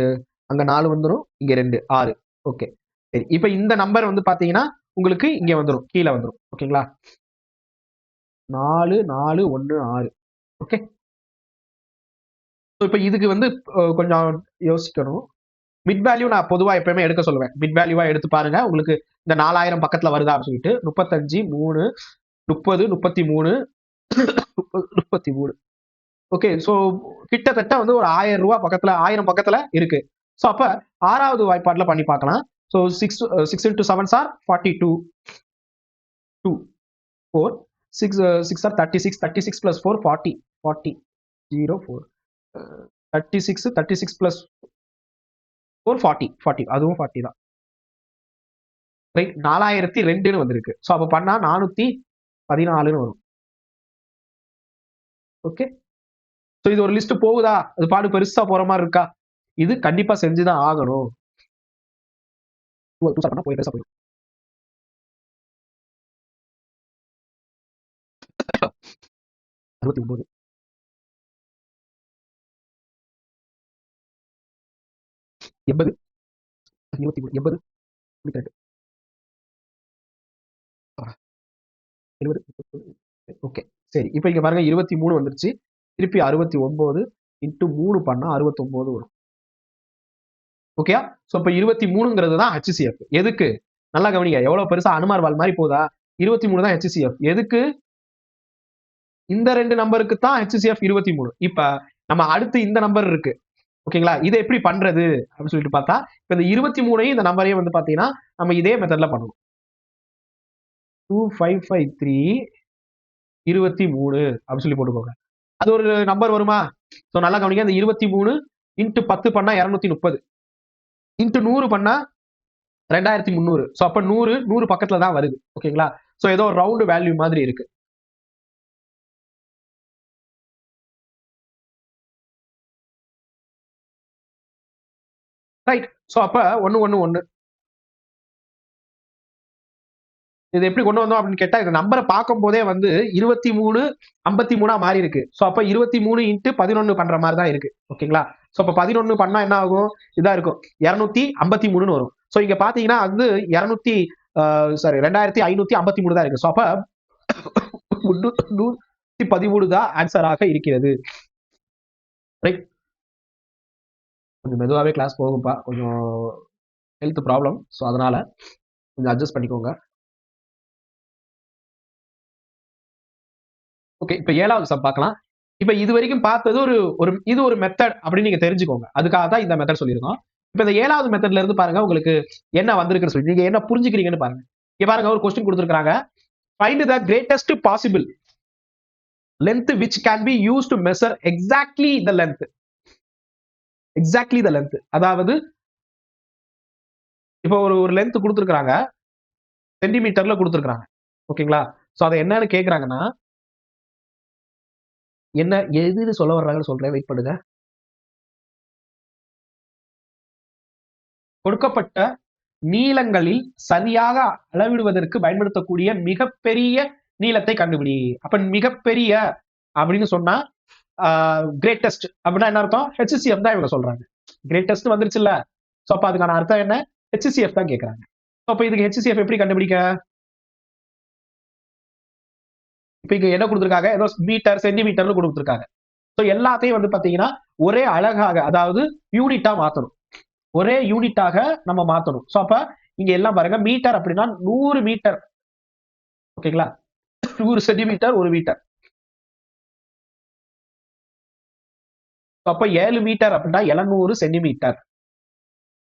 அங்க 4 வந்துரும். இங்க 2 6. ஓகே. சரி. இப்ப இந்த நம்பர் வந்து பாத்தீங்கன்னா உங்களுக்கு இங்க வந்துரும். கீழ வந்துரும். ஓகேங்களா? 4 4 1 6. ஓகே. இப்ப இதுக்கு வந்து கொஞ்சம் யோசிக்கணும். மிட் வேல்யூ நான் பொதுவா எப்பயுமே எடுக்க சொல்லுவேன். மிட் வேல்யூவா எடுத்து பாருங்க. உங்களுக்கு இந்த 4000 பக்கத்துல வருதா அப்படின்னு சொல்லிட்டு 35 3 30 33 33. ஓகே. சோ கிட்டத்தட்ட வந்து ஒரு ரூ. 1000 பக்கத்துல 1000 பக்கத்துல இருக்கு. சோ அப்ப 6வது வாய்ப்பாட்டுல பண்ணி பார்க்கலாம். So 6 into 7 or 42 2 4 6 6 or 36 36 plus 4 40 40 0 4 36 36 plus 4 40 40 அதுவும் 40 தான். ரைட். 4002ன்னு வந்திருக்கு. சோ அப்ப பண்ணா 414ன்னு வரும். ஓகே. சோ இது ஒரு லிஸ்ட் போகுதா? அது பாடு பெருசா போற மாதிரி இருக்கா? இது கண்டிப்பா செஞ்சுதான் ஆகணும். போய் பெருசா போயிடும். 69 80 23 80 70 ஓகே சரி. இப்போ இங்க பாருங்க 23 வந்துருச்சு. திருப்பி 69 இன்ட்டு 3 பண்ணா 69 வரும். ஓகேயா? சோ இப்ப 23ங்கிறது தான் HCF. எதுக்கு? நல்லா கவனிங்க. எவ்வளவு பெருசா அனுமார் வால் மாதிரி போதா? 23 தான் HCF. எதுக்கு? இந்த 2 நம்பருக்கு தான் HCF 23. இப்ப நம்ம அடுத்து இந்த நம்பர் இருக்கு. ஓகேங்களா? இதை எப்படி பண்றது அப்படின்னு சொல்லிட்டு பார்த்தா, இப்ப இந்த 23ஐயும் இந்த நம்பரையும் வந்து பாத்தீங்கன்னா, நம்ம இதே மெத்தட்ல பண்ணணும். 2553 23 அப்படின்னு சொல்லி போட்டுக்கோங்க. அது ஒரு நம்பர் வருமா? சோ நல்லா கவனிங்க. இந்த 23 இன்ட்டு 10 பண்ணா 230 இன்ட்டு 100 பண்ணா 2300. சோ அப்ப 100 100 பக்கத்துல தான் வருது. ஓகேங்களா? சோ ஏதோ ஒரு ரவுண்ட் வேல்யூ மாதிரி இருக்கு. ரைட். சோ அப்ப 1 1 1 இது எப்படி கொண்டு வந்தோம் அப்படின்னு கேட்டா, இந்த நம்பரை பார்க்கும் போதே வந்து 23 53 மாறி இருக்கு. சோ அப்ப 23 இன்ட்டு 11 பண்ற மாதிரி தான் இருக்கு. ஓகேங்களா? சோ அப்ப 11 பண்ணா என்ன ஆகும்? இதா இருக்கும். 253ன்னு வரும். சோ இங்க பாத்தீங்கன்னா வந்து 200 சாரி 2553 தான் இருக்கு. சோ அப்ப 113 தான் ஆன்சராக இருக்கிறது. ரைட். கொஞ்சம் மெதுவாவே கிளாஸ் போகும்பா. கொஞ்சம் ஹெல்த் ப்ராப்ளம். சோ அதனால கொஞ்சம் அட்ஜஸ்ட் பண்ணிக்கோங்க. ஓகே. இப்ப 7வது சம் பார்க்கலாம். இப்ப இது வரைக்கும் பார்த்தது இது ஒரு மெத்தட் அப்படின்னு நீங்க தெரிஞ்சுக்கோங்க. அதுக்காக தான் இந்த மெத்தட் சொல்லியிருக்கோம். இப்ப இந்த 7வது மெத்தட்ல இருந்து பாருங்க உங்களுக்கு என்ன வந்திருக்குன்னு சொல்லி நீங்க என்ன புரிஞ்சுக்கிறீங்கன்னு பாருங்க. இங்க பாருங்க ஒரு கொஸ்டின் கொடுத்திருக்காங்க. Find the greatest possible length which can be used to measure exactly the length. Exactly the length. அதாவது இப்போ ஒரு லென்த் கொடுத்திருக்காங்க. சென்டிமீட்டர்ல கொடுத்திருக்காங்க. ஓகேங்களா? சோ அத என்னன்னு கேக்குறாங்கன்னா, என்ன எதுன்னு சொல்ல வர்றாங்கன்னு சொல்றேன். வெயிட் பண்ணுங்க. கொடுக்கப்பட்ட நீளங்களில் சரியாக அளவிடுவதற்கு பயன்படுத்தக்கூடிய மிகப்பெரிய நீளத்தை கண்டுபிடி. அப்ப மிகப்பெரிய அப்படின்னு சொன்னா கிரேட்டஸ்ட் அப்படின்னா என்ன அர்த்தம்? HCF தான் இவங்க சொல்றாங்க. கிரேட்டஸ்ட் வந்துருச்சுல்ல. சோ அப்ப அதுக்கான அர்த்தம் என்ன? HCF தான் கேக்குறாங்க. அப்ப இதுக்கு HCF எப்படி கண்டுபிடிக்க? இப்ப இங்க என்ன கொடுத்திருக்காங்க? ஏதோ மீட்டர், சென்டிமீட்டர்னு கொடுத்திருக்காங்க. சோ எல்லாத்தையும் வந்து பாத்தீங்கன்னா ஒரே அழகாக அதாவது யூனிட்டா மாத்தணும். ஒரே யூனிட்டாக நம்ம மாத்தணும். சோ அப்ப இங்க எல்லாம் பாருங்க மீட்டர் அப்படின்னா 100 மீட்டர். ஓகேங்களா? 100 சென்டிமீட்டர் 1 மீட்டர். அப்ப 7 மீட்டர் அப்படின்னா 700 சென்டிமீட்டர்.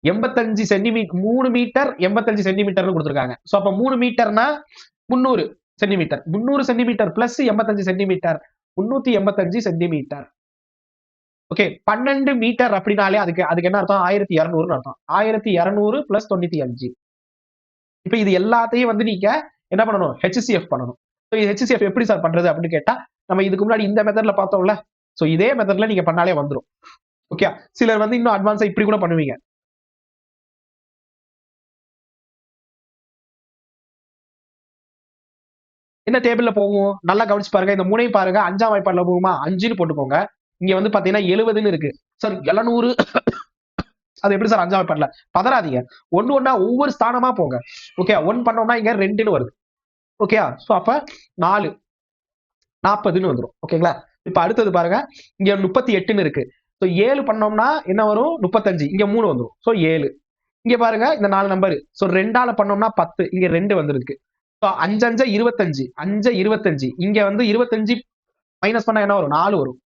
85 சென்டிமீட்டர் 3 மீட்டர் 85 சென்டிமீட்டர்னு கொடுத்திருக்காங்க. சோ அப்ப 3 மீட்டர்னா 300 centimetre. 300 centimetre plus 85 centimetre 385 centimetre. Okay 12 metre அப்படினாலே அதுக்கு என்ன அர்த்தம்? 1200ன்னு அர்த்தம். 1200 பிளஸ் 95. இப்ப இது எல்லாத்தையும் வந்து நீங்க என்ன பண்ணணும்? HCF பண்ணணும். சோ இது HCF எப்படி சார் பண்றது அப்படின்னு கேட்டா, நம்ம இதுக்கு முன்னாடி இந்த மெத்தட்ல பார்த்தோம்ல. சோ இதே மெத்தட்ல நீங்க பண்ணாலே வந்துரும். ஓகே. சிலர் வந்து இன்னும் அட்வான்ஸா இப்படி கூட பண்ணுவீங்க. என்ன டேபிள்ல போகும்? நல்லா கவனிச்சு பாருங்க. இந்த முனை பாருங்க 5ஆம் வாய்ப்பாடுல போகுமா? 5ன்னு போட்டுக்கோங்க. இங்க வந்து பாத்தீங்கன்னா 70ன்னு இருக்கு. சார் 700 அது எப்படி சார் 5ஆம் வாய்ப்பாடுல? பதறாதீங்க. ஒண்ணு ஒண்ணா ஒவ்வொரு ஸ்தானமா போங்க. ஓகே 1 பண்ணோம்னா இங்க 2ன்னு வருது. ஓகேயா? சோ அப்ப 4 40ன்னு வந்துரும். ஓகேங்களா? இப்ப அடுத்தது பாருங்க. இங்க 38ன்னு இருக்கு. சோ 7 பண்ணோம்னா என்ன வரும்? 35. இங்க 3 வந்துரும். சோ 7. இங்க பாருங்க இந்த 4 நம்பர். சோ 2ஆல பண்ணோம்னா 10. இங்க 2 வந்திருக்கு. சோ 5 5 25. 5 25. இங்க வந்து 25 மைனஸ் பண்ணா என்ன வரும்? 4 வரும்.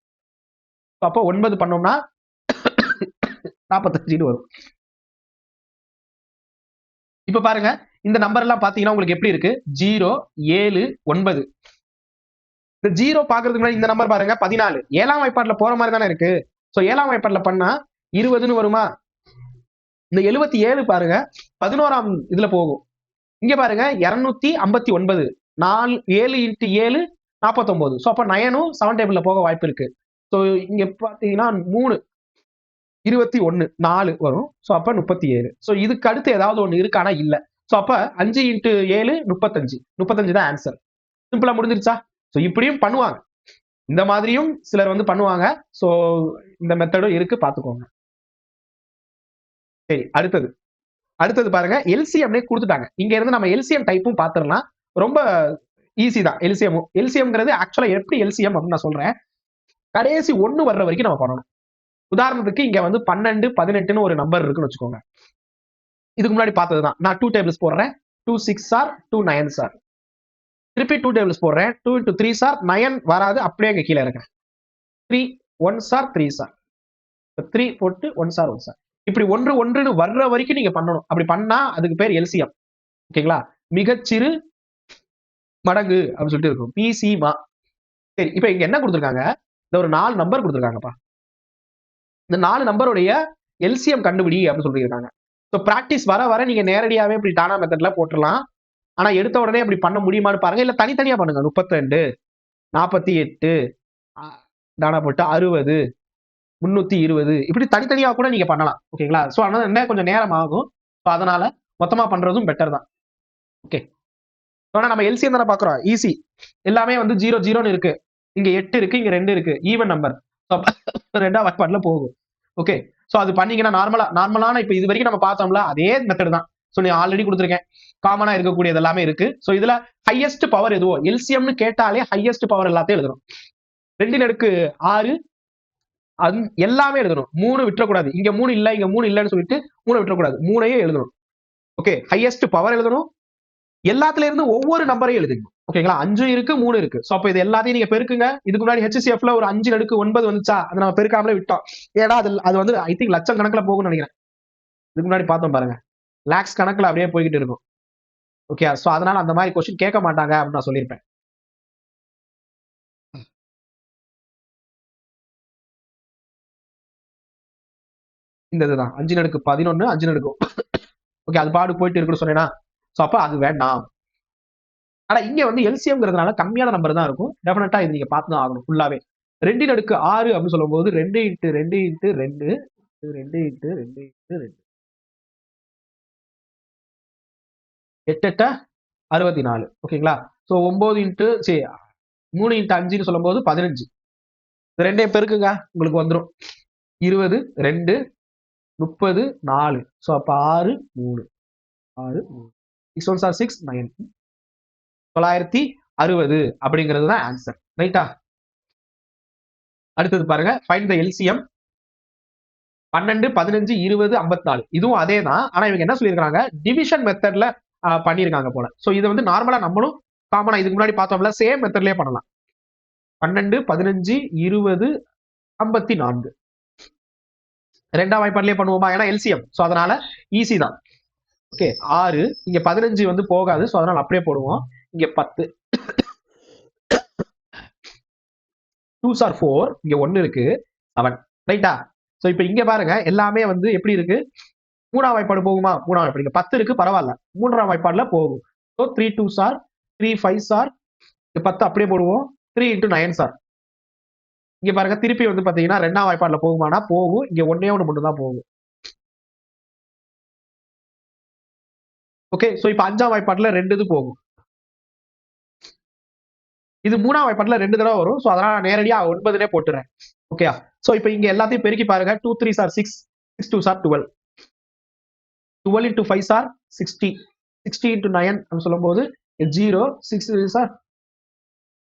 அப்போ 9 பண்ணோம்னா 45ன்னு வரும். இப்ப பாருங்க இந்த நம்பர் எல்லாம் பாத்தீங்கன்னா உங்களுக்கு எப்படி இருக்கு? 0 7 9. இந்த 0 பாக்குறதுக்கு முன்னாடி இந்த நம்பர் பாருங்க 14. 7ஆம் வாய்ப்பாடுல போற மாதிரி தானே இருக்கு. சோ 7ஆம் வாய்ப்பாடுல பண்ணா 20ன்னு வருமா? இந்த 77 பாருங்க 11ஆம் இதுல போகும். இங்க பாருங்க 259. 7 இன்ட்டு 7 49. சோ அப்ப 9ம் 7 டேபிள்ல போக வாய்ப்பு இருக்கு. சோ இங்க பாத்தீங்கன்னா 3 21 4 வரும். சோ அப்ப 37. சோ இதுக்கு அடுத்து ஏதாவது ஒண்ணு இருக்கானா? இல்ல. சோ அப்ப 5 இன்ட்டு 7 35. 35 தான் ஆன்சர். சிம்பிளா முடிஞ்சிருச்சா? சோ இப்படியும் பண்ணுவாங்க. இந்த மாதிரியும் சிலர் வந்து பண்ணுவாங்க. சோ இந்த மெத்தடும் இருக்கு பாத்துக்கோங்க. சரி, அடுத்தது பாருங்க, எல்சிஎம்னே கொடுத்துட்டாங்க. இங்க இருந்து நம்ம எல்சிஎம் டைப்பும் பாத்துரலாம். ரொம்ப ஈஸி தான் எல்சிஎம்மும். எல்சிஎம்ங்கிறது ஆக்சுவலா எப்படி எல்சிஎம் அப்படின்னு நான் சொல்றேன். கடைசி 1 வர்ற வரைக்கும் நம்ம பண்ணணும். உதாரணத்துக்கு இங்க வந்து 12, 18ன்னு ஒரு நம்பர் இருக்குன்னு வச்சுக்கோங்க. இதுக்கு முன்னாடி பார்த்ததுதான். நான் 2 டேபிள்ஸ் போடுறேன். 2 6 ஆர் 2 9 ஆர். திருப்பி 2 டேபிள்ஸ் போடுறேன். 2 into 3 ஆர் 9 வராது. அப்படியே இங்க கீழே இறக்குறேன். 3 1 ஆர் 3 ஆர். 3 போட்டு 1 ஆர் 1 ஆர். இப்படி 1 1ன்னு வர்ற வரைக்கும் நீங்க பண்ணணும். அப்படி பண்ணா அதுக்கு பேர் எல்சிஎம். ஓகேங்களா? மிகச்சிறு மடங்கு அப்படின்னு சொல்லிட்டு இருக்கும். பிசி மா. சரி, இப்ப இங்க என்ன கொடுத்திருக்காங்க? இந்த ஒரு 4 நம்பர் கொடுத்திருக்காங்கப்பா. இந்த 4 நம்பருடைய எல்சிஎம் கண்டுபிடி அப்படின்னு சொல்லியிருக்காங்க. ஸோ பிராக்டிஸ் வர வர நீங்க நேரடியாவே இப்படி டானா மெத்தட்ல போட்டுடலாம். ஆனா எடுத்த உடனே அப்படி பண்ண முடியுமான்னு பாருங்க. இல்ல தனித்தனியா பண்ணுங்க. 32, 48 டானா போட்டு 60, 320 இப்படி தனித்தனியா கூட நீங்க பண்ணலாம். ஓகேங்களா? ஸோ ஆனா என்ன கொஞ்சம் நேரம் ஆகும். ஸோ அதனால மொத்தமா பண்றதும் பெட்டர் தான். ஓகே. ஆனா நம்ம எல்சிஎம் தானே பாக்குறோம். ஈஸி. எல்லாமே வந்து 0 0ன்னு இருக்கு. இங்க 8 இருக்கு, இங்க 2 இருக்கு. Even number. ரெண்டாவது வாய்ப்பாடுல போகும். ஓகே. சோ அது பண்ணீங்கன்னா நார்மலான இப்ப இது வரைக்கும் நம்ம பார்த்தோம்ல அதே மெத்தட் தான். சோ நீ ஆல்ரெடி கொடுத்திருக்கேன். காமனா இருக்கக்கூடியது எல்லாமே இருக்கு. சோ இதுல ஹையஸ்ட் பவர் எதுவோ எல்சிஎம்னு கேட்டாலே ஹையஸ்ட் பவர் எல்லாத்தையும் எழுதணும். 2/6 எல்லாமே எழுதணும். 3 விட்டுறக்கூடாது. இங்க 3 இல்ல, இங்க 3 இல்லன்னு சொல்லிட்டு 3 விட்டுறக்கூடாது. 3ஐயும் எழுதணும். ஓகே. ஹையஸ்ட் பவர் எழுதணும். எல்லாத்துல இருந்து ஒவ்வொரு நம்பரையும் எழுதுங்க. ஓகேங்களா? 5 இருக்கு, 3 இருக்கு. சோ அப்ப இது எல்லாத்தையும் நீங்க பெருக்குங்க. இதுக்கு முன்னாடி HCFல ஒரு 5/9 வந்துச்சா? அத நம்ம பெருக்காமலே விட்டோம். ஏன்னா அது வந்து ஐ திங்க் லட்சம் கணக்குல போகும்னு நினைக்கிறேன். இதுக்கு முன்னாடி பார்த்தோம் பாருங்க. லாக்ஸ் கணக்குல அப்படியே போய்கிட்டு இருக்கும். ஓகே. சோ அதனால அந்த மாதிரி கொஸ்டின் கேட்க மாட்டாங்க அப்படின்னு நான் சொல்லியிருப்பேன். இந்த இதுதான் 5/11 5 ஓகே. அது பாடு போயிட்டு இருக்குன்னு சொன்னேன்னா, சோ அப்ப அது வேண்டாம். ஆனா இங்க வந்து எல்சிஎம்ங்கிறதுனால கம்மியான நம்பர் தான் இருக்கும். டெஃபினட்டா இது நீங்க பார்த்து தான் ஆகணும் ஃபுல்லாவே. 2/6 அப்படின்னு சொல்லும்போது 2 இன்ட்டு 2 இன்ட்டு 2 2 இன்ட்டு 2 இன்ட்டு 2 8 64 ஓகேங்களா? சோ 9 இன்ட்டு 3 இன்ட்டு 5ன்னு சொல்லும்போது 15. இது ரெண்டையும் பெருக்குங்க உங்களுக்கு வந்துரும். 20 2 30 4. சோ அப்ப 6 3 6 3 6 1 ஆர் 6 9 960 அப்படிங்கிறது தான் ஆன்சர். ரைட்டா? அடுத்தது பாருங்க. ஃபைண்ட் த எல்சிஎம் 12 15 20 54. இதுவும் அதே தான். ஆனா இவங்க என்ன சொல்லியிருக்காங்க? டிவிஷன் மெத்தட்ல பண்ணியிருக்காங்க போல. சோ இது வந்து நார்மலா நம்மளும் காமனா இதுக்கு முன்னாடி பார்த்தோம்ல சேம் மெத்தட்லயே பண்ணலாம். 12 15 20 54 ரெண்டாம் வாய்ப்பாடுலயே பண்ணுவோமா? ஏன்னா எல்சிஎம். சோ அதனால ஈஸி தான். ஓகே. 6 இங்க 15 வந்து போகாது. சோ அதனால அப்படியே போடுவோம். இங்க 10 2s are 4 இங்க 1 இருக்கு 7 ரைட்டா? சோ இப்ப இங்க பாருங்க எல்லாமே வந்து எப்படி இருக்கு? 3ஆம் வாய்ப்பாடு போகுமா? 3ஆம் வாய்ப்பாடு இங்க 10 இருக்கு பரவாயில்ல. 3ஆம் வாய்ப்பாடுல போகும். So 3 2s are 3 5s are 10 அப்படியே போடுவோம். 3 into 9s are இங்க பாருங்க திருப்பி வந்து பாத்தீங்கன்னா 2ஆம் வாய்ப்பாடுல போகுமானா போகும். இங்க ஒண்ணே ஒண்ணு மட்டும் தான் போகும். ஓகே. சோ இப்ப 5ஆம் வாய்ப்பாடுல 2 இது போகும். இது 3ஆம் வாய்ப்பாடுல 2 தடவை வரும். சோ அதனால நேரடியா 9னே போட்டுறேன். ஓகேயா? சோ இப்ப இங்க எல்லாத்தையும் பெருக்கி பாருங்க. 2 3s are 6 6 2s are 12 12 into 5s are 60 60 into 9 அப்படின்னு சொல்லும்போது 0 6 are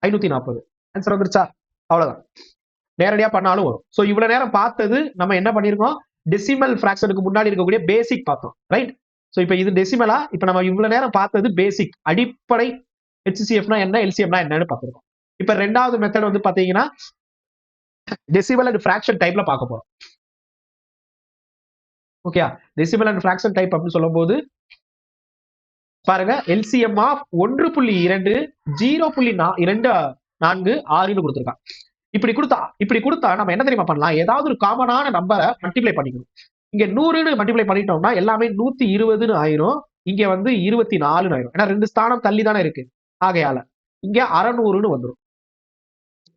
540 ஆன்சர் வந்துருச்சா? அவ்வளவுதான். நேரடியா பண்ணாலும் வரும். சோ இவ்வளவு நேரம் பார்த்தது நம்ம என்ன பண்ணிருக்கோம்? டெசிமல் பிராக்ஷனுக்கு முன்னாடி இருக்கக்கூடிய பேசிக் பார்த்தோம். ரைட்? சோ இப்ப இது டெசிமலா? இப்ப நம்ம இவ்வளவு நேரம் பார்த்தது பேசிக் அடிப்படை HCFனா என்ன, எல்சிஎம்னா என்னன்னு பார்த்திருக்கோம். இப்ப ரெண்டாவது மெத்தட் வந்து பாத்தீங்கன்னா டெசிமல் அண்ட் பிராக்ஷன் டைப்ல பார்க்க போறோம். Okay. Decimal and fraction type அப்படின்னு சொல்லும்போது பாருங்க எல்சிஎம் ஆஃப் 1.2 0.24 6ன்னு கொடுத்திருக்கான். இப்படி கொடுத்தா நம்ம என்ன தெரியுமா பண்ணலாம்? ஏதாவது ஒரு காமனான நம்பரை மல்டிப்ளை பண்ணிக்கணும். இங்க 100ன்னு மல்டிப்ளை பண்ணிட்டோம்னா எல்லாமே 120ன்னு ஆயிரும். இங்க வந்து 24ன்னு ஆயிரும். ஏன்னா 2 ஸ்தானம் தள்ளி தானே இருக்கு. ஆகையால இங்க 600ன்னு வந்துரும்.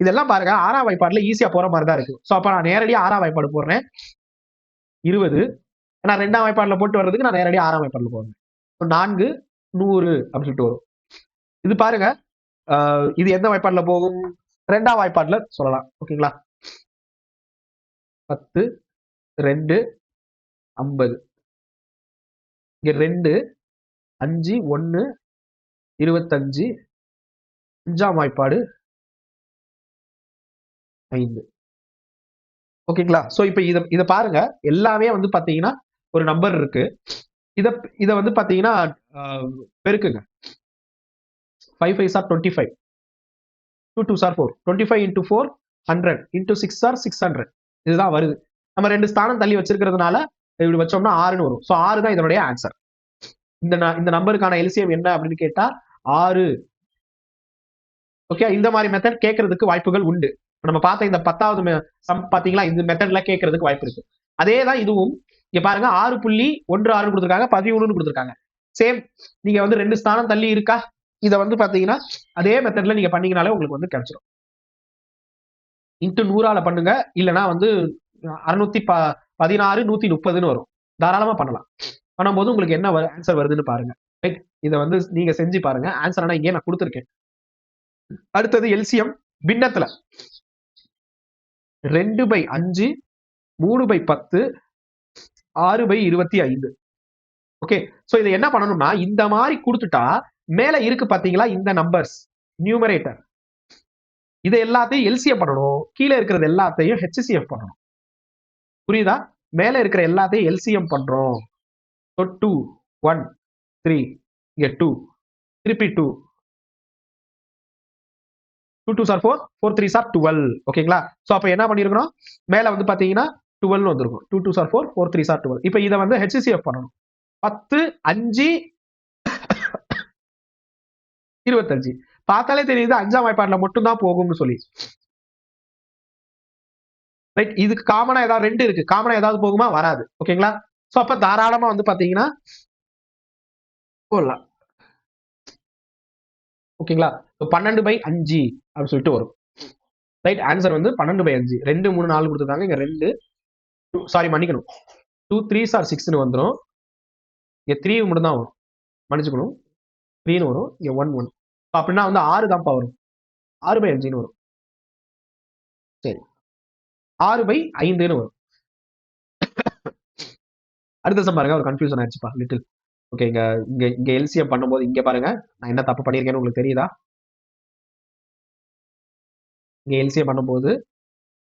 இதெல்லாம் பாருங்க 6ஆம் வாய்ப்பாடுல ஈஸியா போற மாதிரி தான் இருக்கு. சோ அப்ப நான் நேரடியா 6ஆம் வாய்ப்பாடு போடுறேன். 20 ஏன்னா 2ஆம் வாய்ப்பாடுல போட்டு வர்றதுக்கு நான் நேரடியா 6ஆம் வாய்ப்பாடுல போடுறேன். 4 100 அப்படின்னு சொல்லிட்டு வரும். இது பாருங்க இது எந்த வாய்ப்பாடுல போகும்? 2ஆம் வாய்ப்பாடுல சொல்லலாம். ஓகேங்களா? 10 2 50 இங்க 2 5 1 25 5ஆம் வாய்ப்பாடு 5. ஓகேங்களா? சோ இப்ப இத பாருங்க. எல்லாமே வந்து பாத்தீங்கன்னா ஒரு நம்பர் இருக்கு. இத இத வந்து பாத்தீங்கன்னா பெருக்குங்க. 5 5s are 25. 2 2s are 4. 25 into 4 100 into 6 are 600. இதுதான் வருது. நம்ம 2 ஸ்தானம் தள்ளி வச்சிருக்கிறதுனால இப்படி வச்சோம்னா 6ன்னு வரும். சோ 6 தான் இதனுடைய ஆன்சர். இந்த நம்பருக்கான எல்சிஎம் என்ன அப்படின்னு கேட்டா 6. ஓகே, இந்த மாதிரி மெத்தட் கேட்கறதுக்கு வாய்ப்புகள் உண்டு. நம்ம பார்த்த இந்த 10வது சம் பாத்தீங்களா, இந்த மெத்தட்ல கேட்கறதுக்கு வாய்ப்பு இருக்கு. அதே தான் இதுவும். இங்க பாருங்க 6.16 கொடுத்திருக்காங்க, 11 கொடுத்திருக்காங்க. சேம். நீங்க வந்து 2 ஸ்தானம் தள்ளி இருக்கா, இத வந்து பாத்தீங்கன்னா அதே மெத்தட்ல நீங்க பண்ணீங்கனாலே உங்களுக்கு வந்து கிடைச்சிடும். இன்ட்டு 100ஆல பண்ணுங்க, இல்லனா வந்து 616 130ன்னு வரும். தாராளமா பண்ணலாம். பண்ணும்போது உங்களுக்கு என்ன ஆன்சர் வருதுன்னு பாருங்க. ரைட். இத வந்து நீங்க செஞ்சு பாருங்க. ஆன்சர் ஆனா இங்கே நான் கொடுத்திருக்கேன். அடுத்தது எல்சிஎம் பின்னத்துல 2/5 3/10 6/25. ஓகே, சோ இத என்ன பண்ணணும்னா இந்த மாதிரி கொடுத்துட்டா மேல இருக்கு பாத்தீங்களா இந்த நம்பர்ஸ் நியூமரேட்டர், இத எல்லாத்தையும் எல்சிஎம் பண்ணணும், கீழே இருக்கிறது எல்லாத்தையும் ஹெச்சிஎஃப் பண்ணணும். புரியுதா? மேல இருக்கிற எல்லாத்தையும் எல்சிஎம் பண்றோம். 2 1 3 இங்க 2 திருப்பி 2 2 2s are 4 4 3s are 12. ஓகேங்களா? சோ அப்ப என்ன பண்ணிருக்கோம், மேல வந்து பாத்தீங்கன்னா 12 வந்திருக்கும். 2 2s are 4 4 3s are 12. இப்போ இத வந்து ஹெச்சிஎஃப் பண்ணணும். 10 5 25. பார்த்தாலே தெரியுது 5ஆம் வாய்ப்பாடுல மட்டும் தான் போகும்னு சொல்லி. ரைட். இதுக்கு காமனா ஏதாவது 2 இருக்கு. காமனா ஏதாவது போகுமா? வராது. ஓகேங்களா? சோ அப்ப தாராளமா வந்து பாத்தீங்கன்னா போடலாம். ஓகேங்களா? 12/5 அப்படின்னு சொல்லிட்டு வரும். ரைட். ஆன்சர் வந்து 12/5. 2 3 4 கொடுத்துருக்காங்க. இங்க 2 சாரி மன்னிக்கணும். 2 3s are 6ன்னு வந்துரும். இங்க 3 மட்டும் தான் வரும். மன்னிச்சுக்கணும். 3ன்னு வரும். இங்க 1 1. அப்படின்னா வந்து 6 தான்ப்பா வரும். 6/5ன்னு வரும். சரி. 6/5ன்னு வரும். அடுத்த சம் பாருங்க. ஒரு கன்ஃபியூஷன் ஆயிடுச்சுப்பா லிட்டில். ஓகே, இங்க இங்க இங்க எல்சிஎம் பண்ணும்போது இங்க பாருங்க. நான் என்ன தப்பு பண்ணியிருக்கேன்னு உங்களுக்கு தெரியுதா? இங்க எல்சிஎம் பண்ணும்போது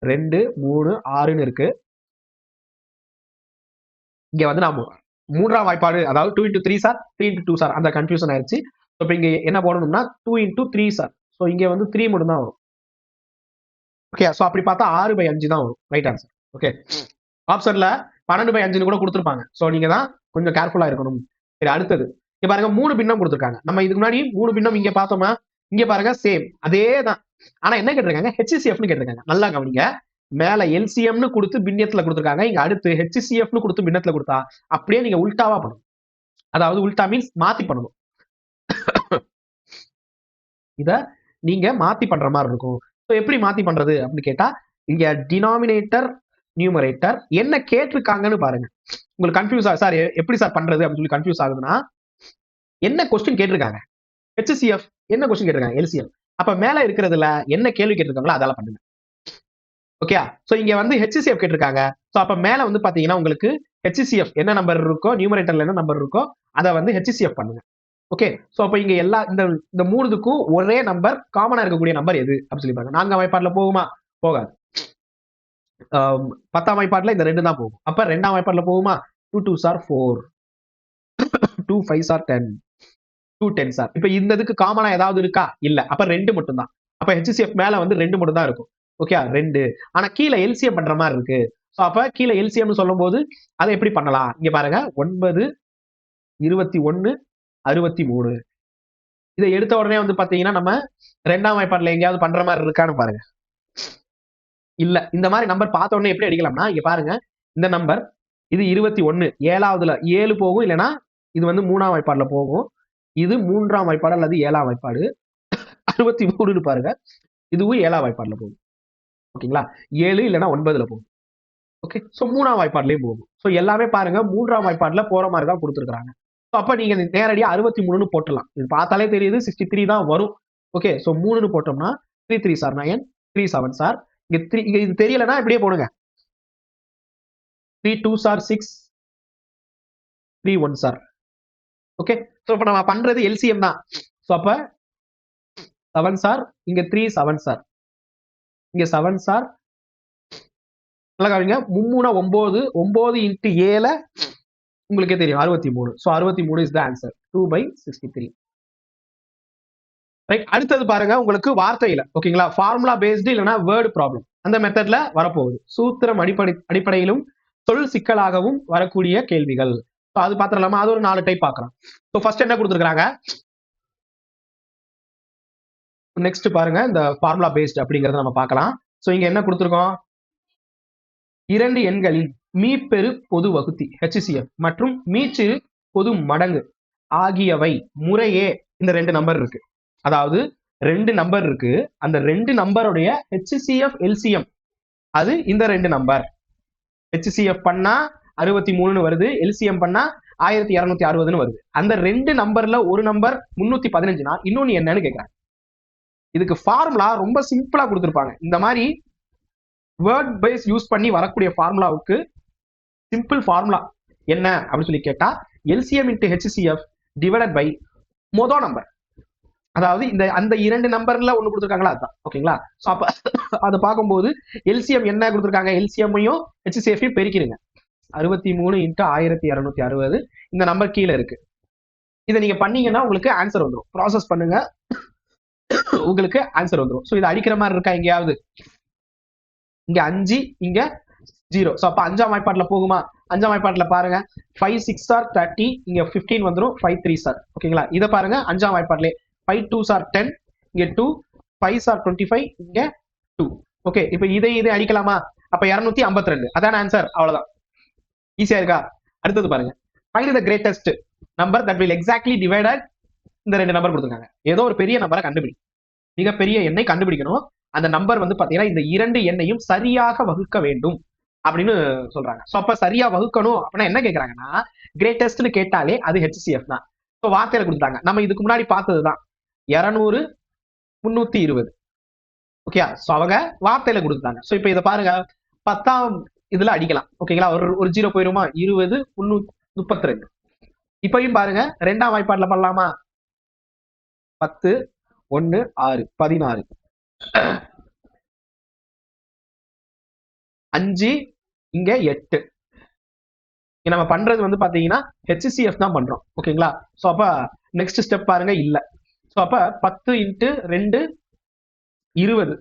2 3 6ன்னு இருக்கு. இங்க வந்து நாம 3ஆம் வாய்ப்பாடு அதாவது 2 into 3 சார் 3 into 2 சார் அந்த கன்ஃபியூஷன் ஆயிடுச்சு. இப்போ இங்க என்ன போடணும்னா 2 into 3 சார். சோ இங்க வந்து 3 மட்டும் தான் வரும். ஓகே, சோ அப்படி பார்த்தா 6/5 தான் வரும். Right answer. ஓகே, ஆப்ஷன்ல 12/5ன்னு கூட கொடுத்திருப்பாங்க. சோ நீங்க தான் கொஞ்சம் கேர்ஃபுல்லா இருக்கணும். சரி, அடுத்தது இங்க பாருங்க 3 பின்னம் கொடுத்திருக்காங்க. நம்ம இதுக்கு முன்னாடி 3 பின்னம் இங்க பார்த்தோமா, இங்க பாருங்க சேம் அதே தான். ஆனா என்ன கேட்டிருக்காங்க, ஹெச்சிஎஃப்னு கேட்டிருக்காங்க. நல்லா கவனிங்க. மேல எல்சிஎம்னு கொடுத்து பின்னத்துல கொடுத்திருக்காங்க. இங்க அடுத்து ஹெச்சிஎஃப்னு கொடுத்து பின்னத்துல கொடுத்தா அப்படியே நீங்க உல்டாவா பண்ணணும். அதாவது உல்டா மீன்ஸ் மாத்தி பண்ணணும். இத நீங்க மாத்தி பண்ற மாதிரி இருக்கும். சோ எப்படி மாத்தி பண்றது அப்படின்னு கேட்டா, இங்க டினாமினேட்டர் நியூமரேட்டர் என்ன கேட்டிருக்காங்கன்னு பாருங்க. உங்களுக்கு கன்ஃபியூஸ் சார் எப்படி சார் பண்றது அப்படின்னு சொல்லி கன்ஃபியூஸ் ஆகுதுன்னா, என்ன கொஸ்டின் கேட்டிருக்காங்க, ஹெச்சிஎஃப் என்ன கொஸ்டின் கேட்டிருக்காங்க, எல்சிஎம். அப்ப மேல இருக்கிறதுல என்ன கேள்வி கேட்டிருக்காங்களோ அதெல்லாம் பண்ணுங்க. ஓகே, சோ இங்க வந்து ஹெச்சிஎஃப் கேட்டிருக்காங்க. சோ அப்ப மேல வந்து பாத்தீங்கன்னா உங்களுக்கு ஹெச்சிஎஃப் என்ன நம்பர் இருக்கோ, நியூமரேட்டர்ல என்ன நம்பர் இருக்கோ அதை வந்து ஹெச்சிஎஃப் பண்ணுங்க. ஓகே, சோ அப்ப இங்க எல்லா இந்த மூணுக்கும் ஒரே நம்பர் காமனா இருக்கக்கூடிய நம்பர் எது அப்படின்னு சொல்லி பாருங்க. 4ஆம் வாய்ப்பாடுல போகுமா? போகாது. 10ஆம் வாய்ப்பாடுல இந்த 2 தான் போகும். அப்ப 2ஆம் வாய்ப்பாடுல போகுமா? 2 2s are 4 2 5s are 10 2 10s are. இப்ப இந்த இதுக்கு காமனா ஏதாவது இருக்கா? இல்ல. அப்ப 2 மட்டும் தான். அப்ப ஹெச்சிஎஃப் மேல வந்து 2 மட்டும் தான் இருக்கும். ஓகே, 2. ஆனா கீழே எல்சிஎம் பண்ற மாதிரி இருக்கு. சோ அப்ப கீழே எல்சிஎம் சொல்லும்போது அதை எப்படி பண்ணலாம்? இங்க பாருங்க 9 21 63. இதை எடுத்த உடனே வந்து பாத்தீங்கன்னா நம்ம 2ஆம் வாய்ப்பாடுல எங்கேயாவது பண்ற மாதிரி இருக்கான்னு பாருங்க. இல்ல. இந்த மாதிரி நம்பர் பார்த்த உடனே எப்படி அடிக்கலாம்னா, இங்க பாருங்க இந்த நம்பர் இது 21 7வதுல 7 போகும், இல்லனா இது வந்து 3ஆம் வாய்ப்பாடுல போகும். இது 3ஆம் வாய்ப்பாடு அல்லது 7ஆம் வாய்ப்பாடு. 63ன்னு பாருங்க. இதுவும் 7ஆம் வாய்ப்பாடுல போகும். ஓகேங்களா? 7 இல்லனா 9ல போகும். ஓகே, சோ 3ஆம் வாய்ப்பாடுலயும் போகும். சோ எல்லாமே பாருங்க 3ஆம் வாய்ப்பாடுல போற மாதிரி தான் கொடுத்திருக்காங்க. சோ அப்ப நீங்க நேரடியா 63ன்னு போட்டுடலாம். இது பார்த்தாலே தெரியுது 63 தான் வரும். ஓகே, சோ 3ன்னு போட்டோம்னா 3 3s are 9 3 7s are இங்க இது தெரியலனா இப்படியே போடுங்க. 3 2s are 6 3 1s are okay, so இப்ப நம்ம பண்றது எல்சிஎம் தான். சோ அப்ப 7 சார், இங்க 3 7 சார், இங்க 7 சார், நல்லா கவனிங்க, 3 9, 9 இன்டு 7 உங்களுக்கே தெரியும் 63. So 63 is the answer 2/63. Right, அடுத்தது பாருங்க உங்களுக்கு வார்த்தையில, ஓகேங்களா, ஃபார்முலா பேஸ்டு இல்லனா வேர்ட் ப்ராப்ளம் அந்த மெத்தட்ல வரப்போகுது. சூத்திரம் அடிப்படையிலும் சொல் சிக்கலாகவும் வரக்கூடிய கேள்விகள். அது பாத்திரலாமா? அது ஒரு 4 டைப் பார்க்கலாம். சோ ஃபர்ஸ்ட் என்ன கொடுத்திருக்காங்க, நெக்ஸ்ட் பாருங்க இந்த ஃபார்முலா பேஸ்ட் அப்படிங்கறத நம்ம பார்க்கலாம். சோ இங்க என்ன கொடுத்திருக்கோம், இரண்டு எண்களின் மீப்பெரு பொது வகுத்தி HCF மற்றும் மீச்சிறு பொது மடங்கு ஆகியவை முறையே இந்த 2 நம்பர் இருக்கு. அதாவது 2 நம்பர் இருக்கு, அந்த 2 நம்பருடைய HCF LCM அது இந்த 2 நம்பர். HCF பண்ணா 63 வருது, LCM பண்ணா 1260 வருது. அந்த 2 நம்பர்ல ஒரு நம்பர் 315னா இன்னொன்னு என்னன்னு கேக்குறாங்க. இதுக்கு ஃபார்முலா ரொம்ப சிம்பிளா கொடுத்திருப்பாங்க. இந்த மாதிரி வேர்ட் பேஸ் யூஸ் பண்ணி வரக்கூடிய ஃபார்முலாவுக்கு சிம்பிள் ஃபார்முலா என்ன அப்படின்னு சொல்லி கேட்டா LCM into HCF divided by மொத நம்பர். அதாவது இந்த அந்த 2 நம்பர்ல ஒண்ணு கொடுத்திருக்காங்களா அதுதான், ஓகேங்களா. சோ அப்ப அதை பார்க்கும்போது LCM என்ன கொடுத்திருக்காங்க, LCM-ஐயும் HCF-ஐயும் பெருக்கிடுங்க. 63 into 1260 இந்த நம்பர் கீழே இருக்கு. இதை நீங்க பண்ணீங்கன்னா உங்களுக்கு ஆன்சர் வந்துடும். ப்ராசஸ் பண்ணுங்க, உங்களுக்கு ஆன்சர் வந்துடும். சோ இது அடிக்கிற மாதிரி இருக்கா எங்கேயாவது? இங்க 5, இங்க 0. சோ அப்ப 5ஆம் வாய்ப்பாட்டுல போகுமா? 5ஆம் வாய்ப்பாட்டுல பாருங்க, 5 6 ஆர் 30, இங்க 15 வந்துரும், 5 3 சார், ஓகேங்களா. இத பாருங்க 5ஆம் வாய்ப்பாட்டுல 5 2 ஆர் 10, இங்க 2 5 ஆர் 25, இங்க 2. ஓகே, இப்போ இதை அடிக்கலாமா? அப்ப 252 அதான் ஆன்சர். அவ்வளவுதான், ஈஸியா இருக்கா? அடுத்தது பாருங்க, find the greatest number that will exactly divided. இந்த 2 நம்பர் கொடுத்திருக்காங்க. ஏதோ ஒரு பெரிய நம்பரை கண்டுபிடி, மிகப்பெரிய எண்ணை கண்டுபிடிக்கணும். அந்த நம்பர் வந்து பாத்தீங்கன்னா இந்த 2 எண்ணையும் சரியாக வகுக்க வேண்டும் அப்படின்னு சொல்றாங்க. சோ அப்ப சரியா வகுக்கணும் அப்படின்னா என்ன கேக்குறாங்கன்னா, கிரேட்டஸ்ட்னு கேட்டாலே அது HCF தான். சோ வார்த்தையில கொடுத்தாங்க, நம்ம இதுக்கு முன்னாடி பார்த்ததுதான் 200 320. ஓகே, சோ அவங்க வார்த்தையில கொடுத்தாங்க. சோ இப்ப இத பாருங்க, 10ஆம் இதுல அடிக்கலாம், ஓகேங்களா. ஒரு 0 போயிருமா, 20 332. இப்பயும் பாருங்க 2ஆம் வாய்ப்பாட்டுல பண்ணலாமா, 10 1 6 16, 5 இங்க 8. நம்ம பண்றது வந்து பாத்தீங்கன்னா HCF தான் பண்றோம், ஓகேங்களா. சோ அப்ப நெக்ஸ்ட் ஸ்டெப் பாருங்க, இல்ல. சோ அப்ப 10 இன்ட்டு 2 20,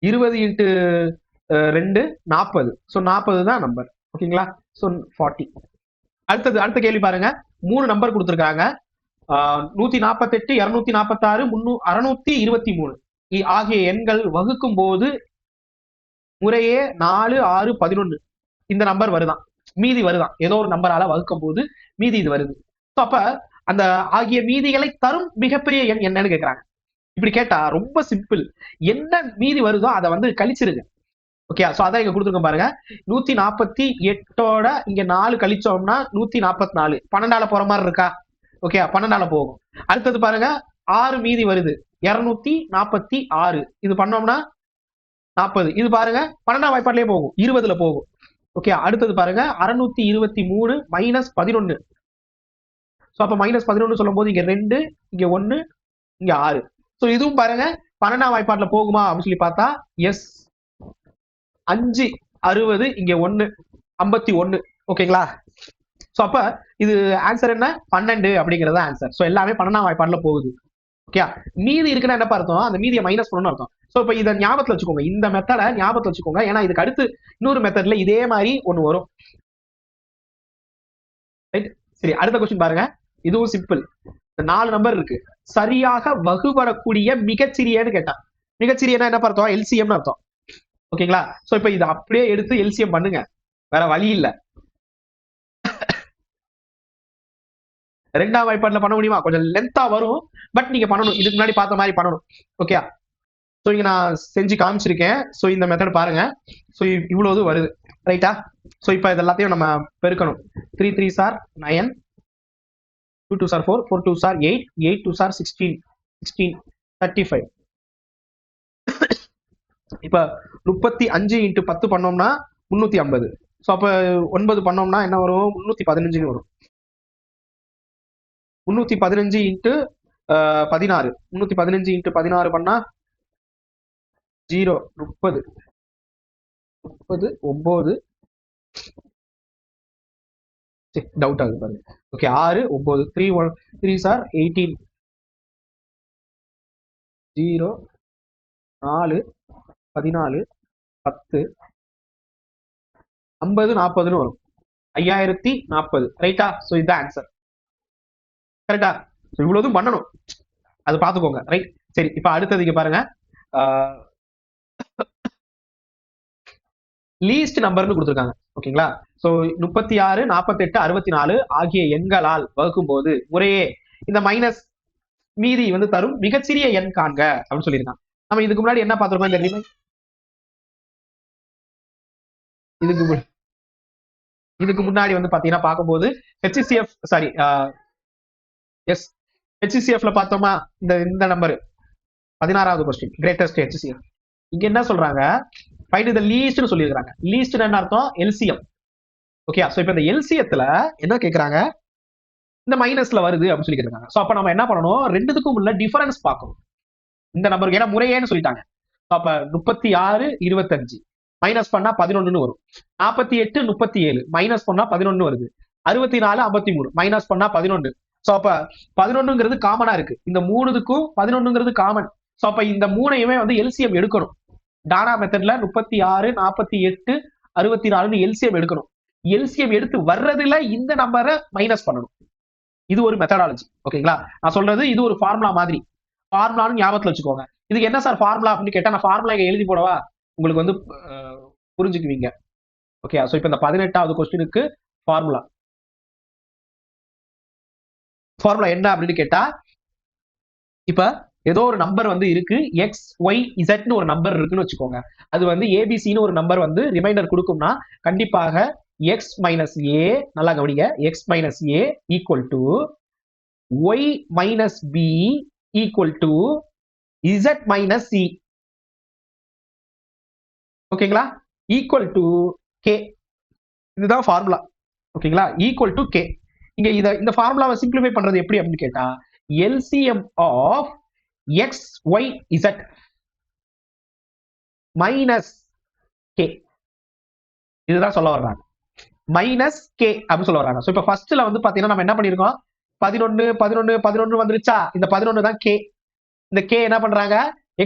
20 இன்ட்டு 2 40. சோ 40 தான் நம்பர், ஓகேங்களா. சோ 40. அடுத்த கேள்வி பாருங்க, 3 நம்பர் கொடுத்திருக்காங்க. 148 246 623 ஆகிய எண்கள் வகுக்கும் போது முறையே 4 6 11 இந்த நம்பர் வருதான், மீதி வருதான். ஏதோ ஒரு நம்பரால வகுக்கும் போது மீதி இது வருது. அப்ப அந்த ஆகிய மீதிகளை தரும் மிகப்பெரிய எண் என்னன்னு கேக்குறாங்க. இப்படி கேட்டா ரொம்ப சிம்பிள், என்ன மீதி வருதோ அதை வந்து கழிச்சிருங்க. ஓகே, சோ அதான் இங்க கொடுத்துருக்கோம் பாருங்க, 148ஓட இங்க 4 கழிச்சோம்னா 144. 12ஆல போற மாதிரி இருக்கா? ஓகே, 12ஆல போகும். அடுத்தது பாருங்க, 6 மீதி வருது, 246. இது பண்ணோம்னா 40. இது பாருங்க 12ஆம் வாய்ப்பாட்டிலே போகும், 20ல போகும். ஓகே, அடுத்தது பாருங்க 623 மைனஸ் 11. சோ அப்ப மைனஸ் 11 சொல்லும் போது இங்க 2 இங்க 1 இங்க 6. சோ இதுவும் பாருங்க 12ஆம் வாய்ப்பாட்டுல போகுமா அப்படின்னு சொல்லி பார்த்தா எஸ். 5 60, இங்க 1 51. ஓகேங்களா. சோ அப்ப இது ஆன்சர் என்ன, 12 அப்படிங்கறது ஆன்சர். சோ எல்லாமே 12ஆம் வாய்ப்பாட்டுல போகுது. ஓகே, மீதி இருக்குன்னா என்ன அர்த்தம், அந்த மீதியை மைனஸ் பண்ணணும்னு அர்த்தம். சோ இப்ப இதை ஞாபகத்துல வச்சுக்கோங்க, இந்த மெத்தட ஞாபகத்துல வச்சுக்கோங்க. ஏன்னா இதுக்கு அடுத்து இன்னொரு மெத்தட்ல இதே மாதிரி ஒண்ணு வரும். ரைட், சரி, அடுத்த கொஸ்டின் பாருங்க. இதுவும் சிம்பிள். 4 நம்பர் இருக்கு, சரியாக வகுபடக்கூடிய மிகச்சிறியன்னு கேட்டான். மிகச்சிறியனா என்ன அர்த்தம், LCM அர்த்தம், ஓகேங்களா. சோ இப்ப இதை அப்படியே எடுத்து LCM பண்ணுங்க, வேற வழி இல்ல. 2ஆம் வாய்ப்பாட்டுல பண்ண முடியுமா, கொஞ்சம் லென்த்தா வரும், பட் நீங்க பண்ணணும், இதுக்கு முன்னாடி பார்த்த மாதிரி பண்ணணும். ஓகே, சோ இங்க நான் செஞ்சு காமிச்சிருக்கேன். சோ இந்த மெத்தட் பாருங்க. சோ இவ்வளவு வருது, ரைட்டா. சோ இப்ப இது எல்லாத்தையும் நம்ம பெருக்கணும். 3 3s are 9, 2 2s are 4, 4 2s are 8, 8 2s are 16, 16 35. இப்ப 35 இன்ட்டு 10 பண்ணோம்னா 350. சோ அப்ப 9 பண்ணோம்னா என்ன வரும், 315 வரும். 315 இன்ட்டு 16, 315 இன்ட்டு 16 பண்ணா 0, 30, 30, 9, டவுட் ஆகுது பாருங்க. ஓகே, 6, 9, 3 சார் 18, 0, 4, 14, 10, 50, 40ன்னு வரும். 5040, ரைட்டா? சோ இதுதான் ஆன்சர், கரெக்டா? இவ்வளவுதும் பண்ணணும், அது பாத்துக்கோங்க, ரைட்? சரி, இப்ப அடுத்ததுக்கு பாருங்க, லீஸ்ட் நம்பர்னு கொடுத்துருக்காங்க. ஓகேங்களா? சோ 36, 48, 64 ஆகிய எண்களால் வகுக்கும் போது முறையே இந்த மைனஸ் மீதி வந்து தரும் மிகச்சிறிய எண் காண்க அப்படின்னு சொல்லியிருக்காங்க. நம்ம இதுக்கு முன்னாடி என்ன பார்த்திருக்கோம்? இந்த இதுக்கு முன்னாடி வந்து பாத்தீங்கன்னா பார்க்கும்போது HCF சாரி எஸ் HCFல பார்த்தோமா, இந்த நம்பர் 16வது கொஸ்டின் கிரேட்டஸ்ட் HCF. இங்க என்ன சொல்றாங்க? ஃபைண்ட் தி லீஸ்ட்னு சொல்லியிருக்காங்க. லீஸ்ட் என்ன அர்த்தம்? LCM. ஓகே, சோ இப்போ இந்த LCMத்துல என்ன கேக்குறாங்க? இந்த மைனஸ்ல வருது அப்படின்னு சொல்லி கேக்குறாங்க. சோ அப்ப நம்ம என்ன பண்ணணும்? ரெண்டுத்துக்கும் உள்ள டிஃபரன்ஸ் பார்க்கணும். இந்த நம்பருக்கு ஏன்னா முறையேன்னு சொல்லிட்டாங்க. அப்ப 36, 25 மைனஸ் பண்ணா 11ன்னு வரும். 48, 37 மைனஸ் பண்ணா 11 வருது. 64, 53 மைனஸ் பண்ணா 11. சோ அப்ப 11ங்கிறது காமனா இருக்கு. இந்த மூணுக்கும் 11ங்கிறது காமன். சோ அப்ப இந்த மூணையுமே வந்து எல்சிஎம் எடுக்கணும். டானா மெத்தட்ல 36, 48, 64 எல்சிஎம் எடுக்கணும். எல்சிஎம் எடுத்து வர்றதுல இந்த நம்பரை மைனஸ் பண்ணணும். இது ஒரு மெத்தடாலஜி. ஓகேங்களா? நான் சொல்றது இது ஒரு ஃபார்முலா மாதிரி. ஃபார்முலான்னு ஞாபகத்துல வச்சுக்கோங்க. இதுக்கு என்ன சார் ஃபார்முலா அப்படின்னு கேட்டா நான் ஃபார்முலா எழுதி போடவா? உங்களுக்கு வந்து புரிஞ்சுக்குவீங்க. ஓகே, சோ இப்போ இந்த 18வது கொஸ்டினுக்கு ஃபார்முலா என்ன அப்படின்னு கேட்டா, இப்ப ஏதோ ஒரு நம்பர் வந்து இருக்கு, எக்ஸ் ஒய் இசட்னு ஒரு நம்பர் இருக்குன்னு வச்சுக்கோங்க. அது வந்து ஏபிசின்னு ஒரு நம்பர் வந்து ரிமைண்டர் கொடுக்கும்னா கண்டிப்பாக எக்ஸ் மைனஸ் ஏ, நல்லா கவனிங்க, X minus A equal to Y minus B equal to Z minus C. ஓகேங்களா? Equal to K. இதுதான் ஃபார்முலா. ஓகேங்களா? Equal to K. இங்க இந்த ஃபார்முலாவை சிம்பிளிஃபை பண்றது எப்படி அப்படின்னு கேட்டா, LCM of X Y Z minus K. இதுதான் சொல்ல வர்றாங்க. மைனஸ் கே அப்படின்னு சொல்ல வர்றாங்க. சோ இப்ப ஃபர்ஸ்ட்ல வந்து பாத்தீங்கன்னா நம்ம என்ன பண்ணிருக்கோம்? 11, 11, 11 வந்துருச்சா? இந்த 11 தான் கே. இந்த கே என்ன பண்றாங்க?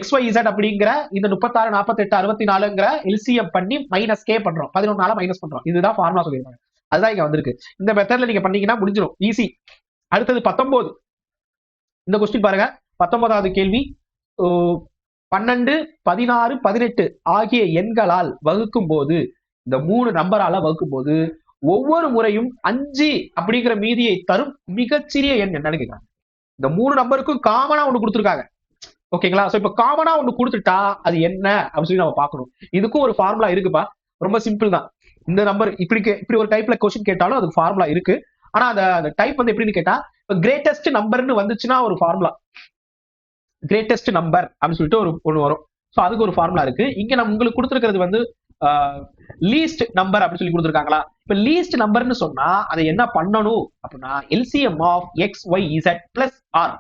XYZ அப்படிங்கிற இந்த 36, 48, 64ங்கிற எல்சிஎம் பண்ணி மைனஸ் கே பண்றோம். 11 மைனஸ் பண்றோம். இதுதான் ஃபார்முலா சொல்லியிருக்காங்க. அதுதான் இங்க வந்திருக்கு. இந்த மெத்தட்ல நீங்க பண்ணீங்கன்னா முடிஞ்சிடும், ஈஸி. அடுத்தது 19. இந்த கொஸ்டின் பாருங்க, 19வது கேள்வி. 12, 16, 18 ஆகிய எண்களால் வகுக்கும் போது, இந்த 3 நம்பரால வகுக்கும் போது ஒவ்வொரு முறையும் 5 அப்படிங்கிற மீதியை தரும் மிகச்சிறிய எண் என்னன்னு கேட்கிறாங்க. இந்த 3 நம்பருக்கும் காமனா ஒண்ணு கொடுத்துருக்காங்க. ஓகேங்களா? சோ இப்ப காமனா ஒண்ணு கொடுத்துட்டா அது என்ன அப்படின்னு சொல்லி நம்ம பார்க்கணும். இதுக்கும் ஒரு ஃபார்முலா இருக்குப்பா, ரொம்ப சிம்பிள் தான். இந்த நம்பர் இப்படி ஒரு டைப்ல கொஸ்டின் கேட்டாலும் அதுக்கு ஃபார்முலா இருக்கு. ஆனா அந்த டைப் வந்து எப்படின்னு கேட்டா, கிரேட்டஸ்ட் நம்பர்னு வந்துச்சுன்னா ஒரு ஃபார்முலா, கிரேட்டஸ்ட் நம்பர் அப்படின்னு சொல்லிட்டு ஒண்ணு வரும். சோ அதுக்கு ஒரு ஃபார்முலா இருக்கு. இங்க நம்ம உங்களுக்கு கொடுத்துருக்கிறது வந்து லீஸ்ட் நம்பர் அப்படின்னு சொல்லி கொடுத்துருக்காங்களா? இப்ப லீஸ்ட் நம்பர்னு சொன்னா அதை என்ன பண்ணணும் அப்படின்னா, LCM of X Y Z plus R.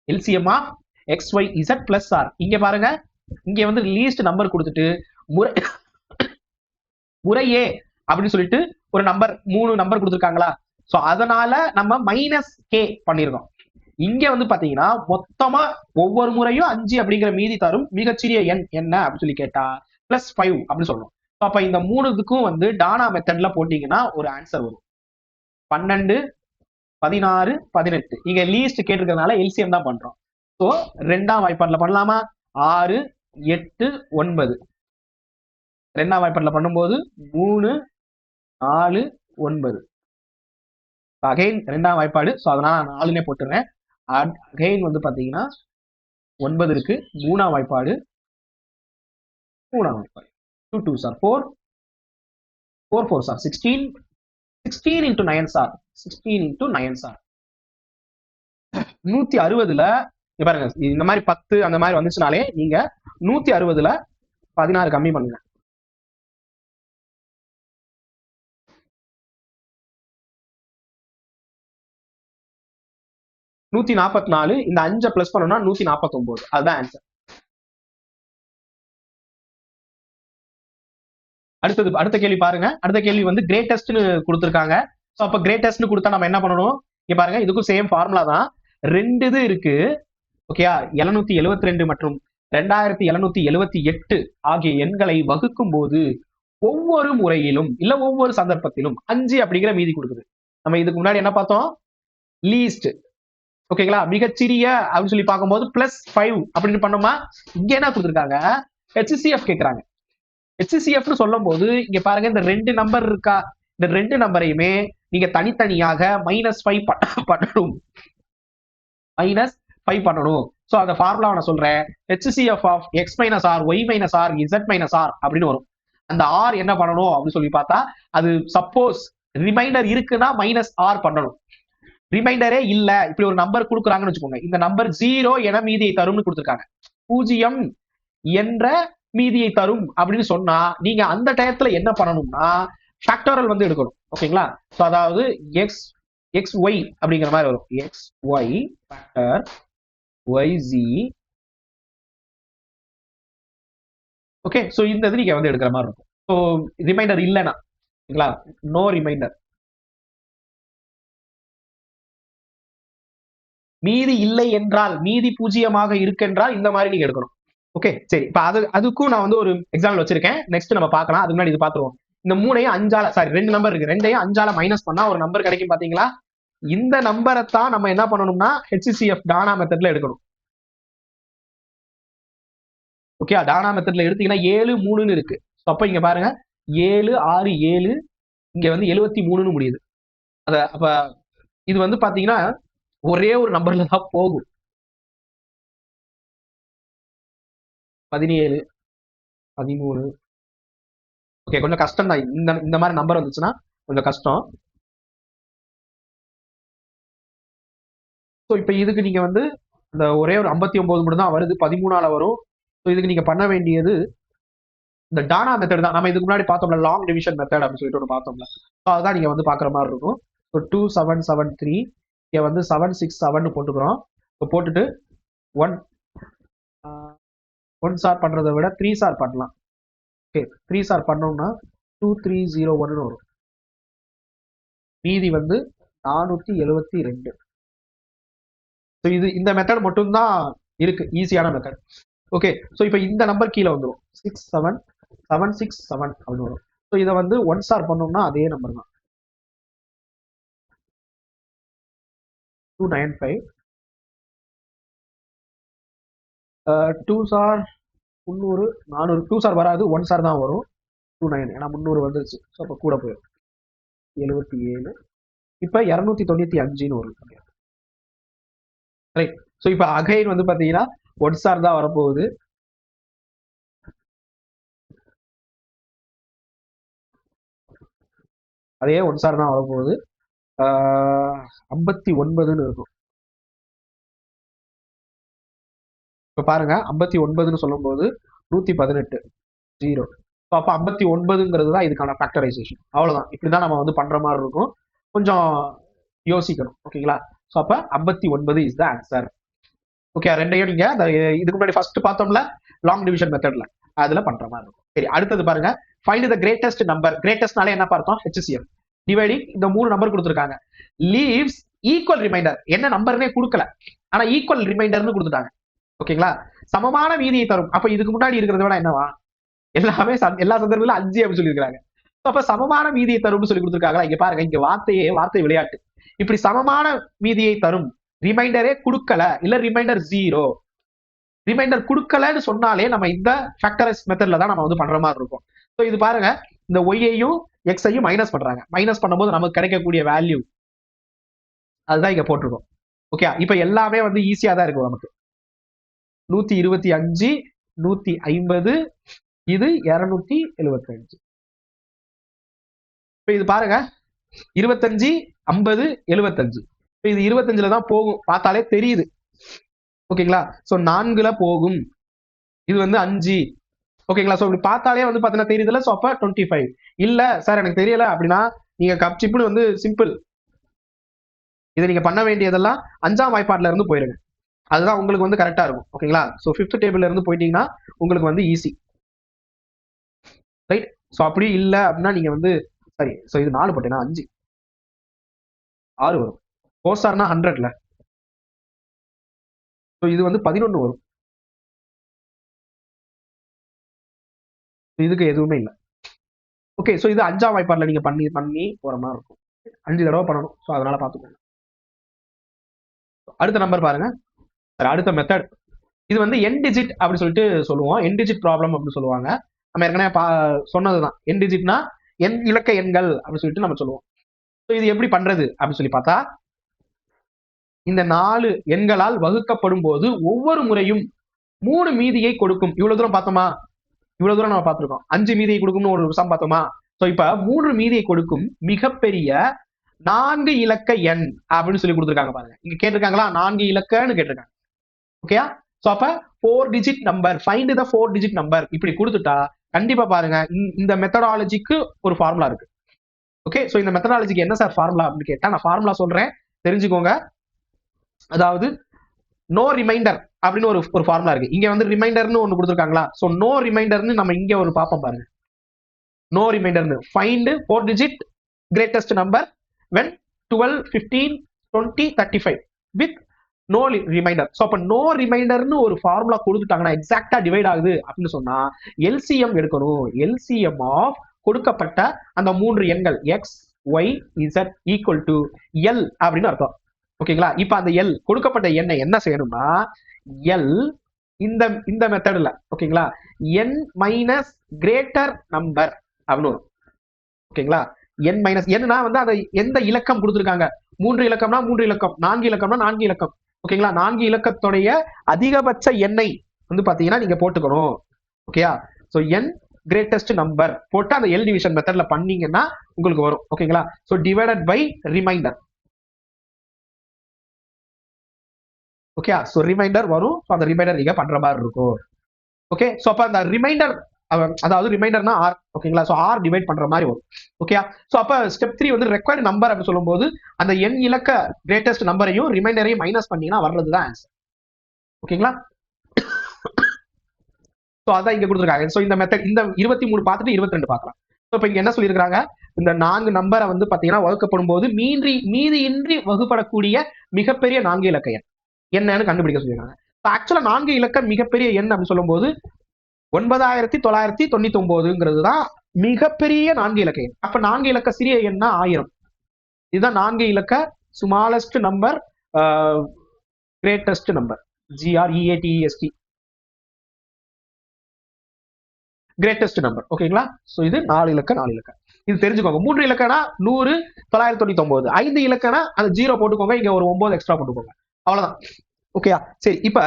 LCM of X Y Z plus R. இங்க பாருங்க, இங்க வந்து லீஸ்ட் நம்பர் கொடுத்துட்டு முறையே அப்படின்னு சொல்லிட்டு ஒரு நம்பர் 3 நம்பர் கொடுத்துருக்காங்களா? சோ அதனால நம்ம மைனஸ் கே பண்ணிருக்கோம். இங்க வந்து பாத்தீங்கன்னா மொத்தமா ஒவ்வொரு முறையும் 5 அப்படிங்கிற மீதி தரும் மிகச்சிறிய எண் என்ன அப்படின்னு சொல்லி கேட்டா பிளஸ் 5 அப்படின்னு சொல்லணும். அப்ப இந்த 3க்கும் வந்து டானா மெத்தட்ல போட்டீங்கன்னா ஒரு ஆன்சர் வரும். 12, 16, 18. இங்க லீஸ்ட் கேட்டிருக்கிறதுனால எல்சிஎம் தான் பண்றோம். சோ 2ஆம் வாய்ப்பாடுல பண்ணலாமா? 6, 8, 9. 2ஆம் வாய்ப்பாடுல பண்ணும்போது 3, 4, 9. அகைன் 2ஆம் வாய்ப்பாடு. சோ அதனால 4னே போட்டுறேன். அகைன் வந்து பாத்தீங்கன்னா 9 இருக்கு. 3ஆம் வாய்ப்பாடு. 3ஆம் வாய்ப்பாடு. 2 2s are 4. 4 4s are 16. 16 into 9s are 16 into 9s are 160ல பாருங்க, இந்த மாதிரி 10 அந்த மாதிரி வந்துச்சுனாலே நீங்க 160ல 16 கம்மி பண்ணுங்க. 144. இந்த 5 பிளஸ் பண்ணோம்னா 149. அதுதான் ஆன்சர். அடுத்த கேள்வி பாருங்க. அடுத்த கேள்வி வந்து கிரேட்டஸ்ட்னு கொடுத்திருக்காங்க. சோ அப்ப கிரேட்டஸ்ட்னு கொடுத்தா நம்ம என்ன பண்ணணும்? இங்க பாருங்க, இதுக்கும் சேம் ஃபார்முலா தான். 2 இது இருக்கு. ஓகேயா? 772 மற்றும் 2778 ஆகிய எண்களை வகுக்கும் போது ஒவ்வொரு முறையிலும் இல்ல ஒவ்வொரு சந்தர்ப்பத்திலும் 5 அப்படிங்கிற மீதி கொடுக்குது. நம்ம இதுக்கு முன்னாடி என்ன பார்த்தோம்? லீஸ்ட். ஓகேங்களா? மிகச்சிறிய அப்படின்னு சொல்லி பார்க்கும்போது +5 அப்படின்னு பண்ணோமா? இங்க என்ன கொடுத்திருக்காங்க? HCF கேட்கறாங்க. HCFன்னு சொல்லும் போது இங்க பாருங்க, இந்த 2 நம்பர் இருக்கா? இந்த 2 நம்பரையுமே நீங்க தனித்தனியாக -5 பண்ணணும். -5 பண்ணணும். சோ அந்த ஃபார்முலா நான் சொல்றேன். HCF of x - r, y - r, z - r அப்படின்னு வரும். அந்த r என்ன பண்ணணும் அப்படின்னு சொல்லி பார்த்தா, அது சப்போஸ் ரிமைண்டர் இருக்குன்னா -r பண்ணணும். ரிமைண்டரே இல்ல, இப்படி ஒரு நம்பர் கொடுக்குறாங்கன்னு வச்சுக்கோங்க. இந்த நம்பர் 0 என மீதியை தரும்னு கொடுத்திருக்காங்க. 0 என்ற மீதியை தரும் அப்படின்னு சொன்னா நீங்க அந்த டயத்துல என்ன பண்ணணும்னா ஃபேக்டோரியல் வந்து எடுக்கணும். ஓகேங்களா? சோ அதாவது xy அப்படிங்கிற மாதிரி வரும். xy factor yz. Okay, so இந்த இது நீங்க வந்து எடுக்கிற மாதிரி இருக்கும். சோ ரிமைண்டர் இல்லைன்னா, ஓகேங்களா? No reminder. மீதி இல்லை என்றால், மீதி 0 இருக்கின்றால் இந்த மாதிரி நீங்க எடுக்கணும். ஓகே, சரி. இப்ப அதுக்கும் நான் வந்து ஒரு எக்ஸாம்பிள் வச்சிருக்கேன். நெக்ஸ்ட் நம்ம பார்க்கலாம். அதுக்கு முன்னாடி இது பார்த்துருவோம். இந்த 3ஐயும் 5ஆல, சாரி 2 நம்பர் இருக்கு. 2ஐயும் 5ஆல மைனஸ் பண்ணா ஒரு நம்பர் கிடைக்கும் பாத்தீங்களா? இந்த நம்பரை தான் நம்ம என்ன பண்ணணும்னா HCF டானா மெத்தட்ல எடுக்கணும். ஓகே, டானா மெத்தட்ல எடுத்தீங்கன்னா 7 3ன்னு இருக்கு. அப்ப இங்க பாருங்க, 7 6 7 இங்க வந்து 73ன்னு முடியுது. அப்ப இது வந்து பாத்தீங்கன்னா ஒரே ஒரு நம்பர்ல தான் போகும். 17 13. ஓகே, கொஞ்சம் கஷ்டம் தான். இந்த மாதிரி நம்பர் வந்துச்சுன்னா கொஞ்சம் கஷ்டம். ஸோ இப்போ இதுக்கு நீங்க வந்து இந்த ஒரே ஒரு 59 மட்டும் தான் வருது, 13ஆல வரும். ஸோ இதுக்கு நீங்க பண்ண வேண்டியது இந்த டானா மெத்தட் தான். நம்ம இதுக்கு முன்னாடி பார்த்தோம்ல, லாங் டிவிஷன் மெத்தட் அப்படின்னு சொல்லிட்டு ஒன்று பார்த்தோம்ல. ஸோ அதுதான் நீங்க வந்து பாக்குற மாதிரி இருக்கும். ஸோ 2773 இங்க வந்து 767 போட்டுக்கிறோம். இப்போ போட்டுட்டு 1 சார் பண்றதை விட 3 சார் பண்ணலாம். ஓகே, 3 சார் பண்ணோம்னா 2301 வரும். மீதி வந்து 472. ஸோ இந்த மெத்தட் மட்டும்தான் இருக்கு, ஈஸியான மெத்தட். ஓகே, ஸோ இப்போ இந்த நம்பர் கீழே வந்துடும், 67767 அப்படின்னு வரும். ஸோ இதை வந்து 1 சார் பண்ணோம்னா அதே நம்பர் தான், 295. 2 சார் 300 400. 2 சார் வராது, 1 சார் தான் வரும். 29, ஏன்னா 300 வந்துருச்சு. ஸோ அப்போ கூட போயிடும், 77. இப்போ 295ன்னு வரும். ரைட். ஸோ இப்போ அகைன் வந்து பாத்தீங்கன்னா 1 சார் தான் வரப்போகுது. அதே 1 சார் தான் வரப்போகுது. 59ன்னு இருக்கும். இப்ப பாருங்க, 59ன்னு சொல்லும் போது 118 0. அப்ப 59ங்கிறது தான் இதுக்கான ஃபேக்டரைசேஷன். அவ்வளவுதான். இப்படிதான் நம்ம வந்து பண்ற மாதிரி இருக்கும். கொஞ்சம் யோசிக்கணும். ஓகேங்களா? ஸோ அப்ப 59 இஸ் த ஆன்சர். ஓகே, ரெண்டையும் நீங்க இதுக்கு முன்னாடி ஃபர்ஸ்ட் பார்த்தோம்ல லாங் டிவிஷன் மெத்தட்ல, அதுல பண்ற மாதிரி இருக்கும். சரி, அடுத்தது பாருங்க, ஃபைண்ட் த கிரேட்டஸ்ட் நம்பர். கிரேட்டஸ்ட்னால என்ன பார்த்தோம்? HCF. டிவைடிங் இந்த 3 நம்பர் கொடுத்துருக்காங்க. Leaves equal reminder. என்ன நம்பர்னே கொடுக்கல, ஆனா ஈக்குவல் ரிமைண்டர்னு கொடுத்துட்டாங்க. ஓகேங்களா? சமமான மீதியை தரும். அப்ப இதுக்கு முன்னாடி இருக்கிறத விட என்னவா? எல்லாமே எல்லா சந்தர்ப்பங்களும் 5 அப்படின்னு சொல்லியிருக்காங்க. அப்ப சமமான மீதியை தரும்னு சொல்லி கொடுத்துருக்காங்களா? இங்க பாருங்க, இங்க வார்த்தை விளையாட்டு. இப்படி சமமான மீதியை தரும் ரிமைண்டரே கொடுக்கல, இல்ல ரிமைண்டர் 0. ரிமைண்டர் கொடுக்கலன்னு சொன்னாலே நம்ம இந்த ஃபேக்டரைஸ் மெத்தட்ல தான் நம்ம வந்து பண்ற மாதிரி இருக்கும். ஸோ இது பாருங்க, இந்த ஒய்யையும் எக்ஸையும் மைனஸ் பண்றாங்க. மைனஸ் பண்ணும்போது நமக்கு கிடைக்கக்கூடிய வேல்யூ அதுதான் இங்க போட்டிருக்கோம். ஓகே, இப்ப எல்லாமே வந்து ஈஸியா தான் இருக்கும் நமக்கு. 125 150, இது 275. இப்ப இது பாருங்க, 25 50 75. இது 25ல தான் போகும், பார்த்தாலே தெரியுது. ஓகேங்களா? சோ 4ல போகும். இது வந்து 5. ஓகேங்களா? சோ இப்படி பார்த்தாலே வந்து பாத்தீங்கன்னா தெரியுதுல. சோ அப்ப 25. இல்ல சார் எனக்கு தெரியல அப்படின்னா நீங்க கப்சிப்னு வந்து சிம்பிள் இதை நீங்க பண்ண வேண்டியதெல்லாம் 5ஆம் வாய்ப்பாடுல இருந்து போயிருங்க. அதுதான் உங்களுக்கு வந்து கரெக்டா இருக்கும். ஓகேங்களா? சோ 5th டேபிள்ல இருந்து போயிட்டீங்கன்னா உங்களுக்கு வந்து ஈஸி. ரைட்? சோ அப்படி இல்ல அப்படின்னா நீங்க வந்து சரி. சோ இது 4 போட்டேனா 5 6 வரும். 4 ஸ்டார்னா 100ல. சோ இது வந்து 11 வரும். இதுக்கு எதுவுமே இல்ல. ஓகே. சோ இது 5ஆம் வாய்ப்பாடுல நீங்க பண்ணி பண்ணி போற மாதிரி இருக்கும். 5 தடவை பண்ணணும். சோ அதனால பாத்துக்கோங்க. அடுத்த நம்பர் பாருங்க. அடுத்த மெத்தட். இது வந்து என் டிஜிட் அப்படி சொல்லிட்டு சொல்லுவோம். என் டிஜிட் ப்ராப்ளம் அப்படின்னு சொல்லுவாங்க. நம்ம ஏற்கனவே சொன்னதுதான். என் டிஜிட்னா எண் இலக்க எண்கள் அப்படின்னு சொல்லிட்டு நம்ம சொல்லுவோம். இது எப்படி பண்றது அப்படின்னு சொல்லி பார்த்தா, இந்த 4 எண்களால் வகுக்கப்படும் போது ஒவ்வொரு முறையும் 3 மீதியை கொடுக்கும். இவ்வளவு தூரம் பார்த்தோமா? இவ்வளவு தூரம் நம்ம பார்த்திருக்கோம். 5 மீதியை கொடுக்கும்னு ஒரு சம் பார்த்தோமா? சோ இப்ப 3 மீதியை கொடுக்கும் மிகப்பெரிய 4 இலக்க எண் அப்படின்னு சொல்லி கொடுத்திருக்காங்க பாருங்க. இங்க கேட்டிருக்காங்களா? 4 இலக்கன்னு கேட்டிருக்காங்க. ஓகேயா? சோ அப்ப 4 digit number, find the 4 digit number இப்படி கொடுத்துட்டா கண்டிப்பா பாருங்க இந்த மெத்தடாலஜிக்கு ஒரு ஃபார்முலா இருக்கு. ஓகே. சோ இந்த மெத்தடாலஜிக்கு என்ன சார் ஃபார்முலா அப்படின்னு கேட்டா நான் ஃபார்முலா சொல்றேன், தெரிஞ்சுக்கோங்க. அதாவது நோ ரிமைண்டர் அப்படின்னு ஒரு ஃபார்முலா இருக்கு. இங்க வந்து ரிமைண்டர்னு ஒன்னு கொடுத்திருக்காங்களா? சோ நோ ரிமைண்டர்னு நம்ம இங்க ஒரு பாப்போம் பாருங்க. நோ ரிமைண்டர்னு find 4 digit greatest number when 12 15 20 35 with no remainder. So அப்ப நோ ரிமைண்டர்னு ஒரு ஃபார்முலா கொடுத்துட்டாங்கன்னா எக்ஸாக்ட்டா டிவைட் ஆகுது அப்படின்னு சொன்னா எல்சிஎம் எடுக்கணும். எல்சிஎம் ஆஃப் கொடுக்கப்பட்ட அந்த 3 எண்கள் X Y Z equal to L அப்படின்னு அர்த்தம். ஓகேங்களா? இப்ப அந்த எல் கொடுக்கப்பட்ட எண்ணை என்ன செய்யணும்னா எல் இந்த இந்த மெத்தட்ல ஓகேங்களா என் மைனஸ் கிரேட்டர் நம்பர் அப்படின்னு வரும். ஓகேங்களா? என் மைனஸ் என்னா வந்து அதை எந்த இலக்கம் கொடுத்துருக்காங்க? 3 இலக்கம்னா 3 இலக்கம், 4 இலக்கம்னா 4 இலக்கம். ஓகேங்களா? 4 இலக்கத்துடைய அதிகபட்ச எண்ணை வந்து பாத்தீங்கன்னா நீங்க போட்டுக்கணும். ஓகேயா? சோ என் கிரேட்டஸ்ட் நம்பர் போட்டு அந்த எல் டிவிஷன் மெத்தட்ல பண்ணீங்கன்னா உங்களுக்கு வரும். ஓகேங்களா? So divided by reminder. Okay. So reminder வரும். அந்த ரிமைண்டர் நீங்க பண்ற மாதிரி இருக்கும். ஓகே. சோ அப்ப அந்த ரிமைண்டர் அதாவது ரிமைண்டர்னா ஆர். ஓகேங்களா? சோ ஆர் டிவைட் பண்ற மாதிரி வரும். ஓகே. சோ அப்ப ஸ்டெப் 3 வந்து ரெக்வயர்ட் நம்பர் அப்படின்னு சொல்லும்போது அந்த எண் இலக்க கிரேட்டஸ்ட் நம்பரையும் ரிமைண்டரையும் மைனஸ் பண்ணீங்கன்னா வர்றதுதான் ஆன்சர். ஓகேங்களா? சோ அதான் இங்க கொடுத்துருக்காங்க. சோ இந்த மெத்தட் இந்த 23 பார்த்துட்டு 22 பார்க்கலாம். சோ இப்ப இங்க என்ன சொல்லியிருக்காங்க? இந்த 4 நம்பரை வந்து பாத்தீங்கன்னா வகுக்கப்படும் போது மீதியின்றி வகுப்படக்கூடிய மிகப்பெரிய 4 இலக்க எண் என்னன்னு கண்டுபிடிக்க சொல்லியிருக்காங்க. ஆக்சுவலா 4 இலக்க மிகப்பெரிய எண் அப்படின்னு சொல்லும் போது 9999ங்கிறது தான் மிகப்பெரிய 4 இலக்க எண். அப்ப 4 இலக்க சிறிய எண்ணா 1000. இதுதான் 4 இலக்க smallest number greatest number GREATEST greatest number. ஓகேங்களா? சோ இது 4 இலக்க 4 இலக்க. இது தெரிஞ்சுக்கோங்க. 3 இலக்கனா 100 999. 5 இலக்கனா அந்த 0 போட்டுக்கோங்க. இங்க ஒரு 9 எக்ஸ்ட்ரா போட்டுக்கோங்க. அவ்வளவுதான். ஓகேயா? சரி. இப்ப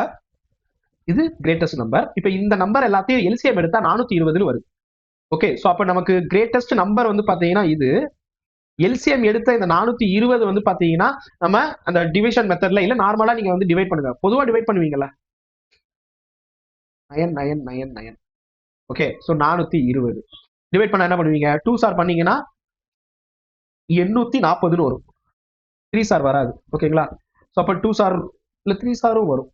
இது கிரேட்டஸ்ட் நம்பர். இப்ப இந்த நம்பர் எல்லாத்தையும் எல்சிஎம் எடுத்தா 420 வருது. ஓகே. சோ அப்ப நமக்கு கிரேட்டஸ்ட் நம்பர் வந்து பாத்தீங்கன்னா இது எல்சிஎம் எடுத்த இந்த 420 வந்து பாத்தீங்கன்னா நம்ம அந்த டிவிஷன் மெத்தட்ல இல்ல நார்மலா நீங்க வந்து டிவைட் பண்ணுங்க. பொதுவா டிவைட் பண்ணுவீங்கல்ல 99999. ஓகே. சோ 420 டிவைட் பண்ணா என்ன பண்ணுவீங்க? 2 ஸ்டார் பண்ணீங்கன்னா 840ன்னு வரும். 3 ஸ்டார் வராது. ஓகேங்களா? சோ அப்ப 2 ஸ்டார் இல்ல 3 ஸ்டாரும் வரும்.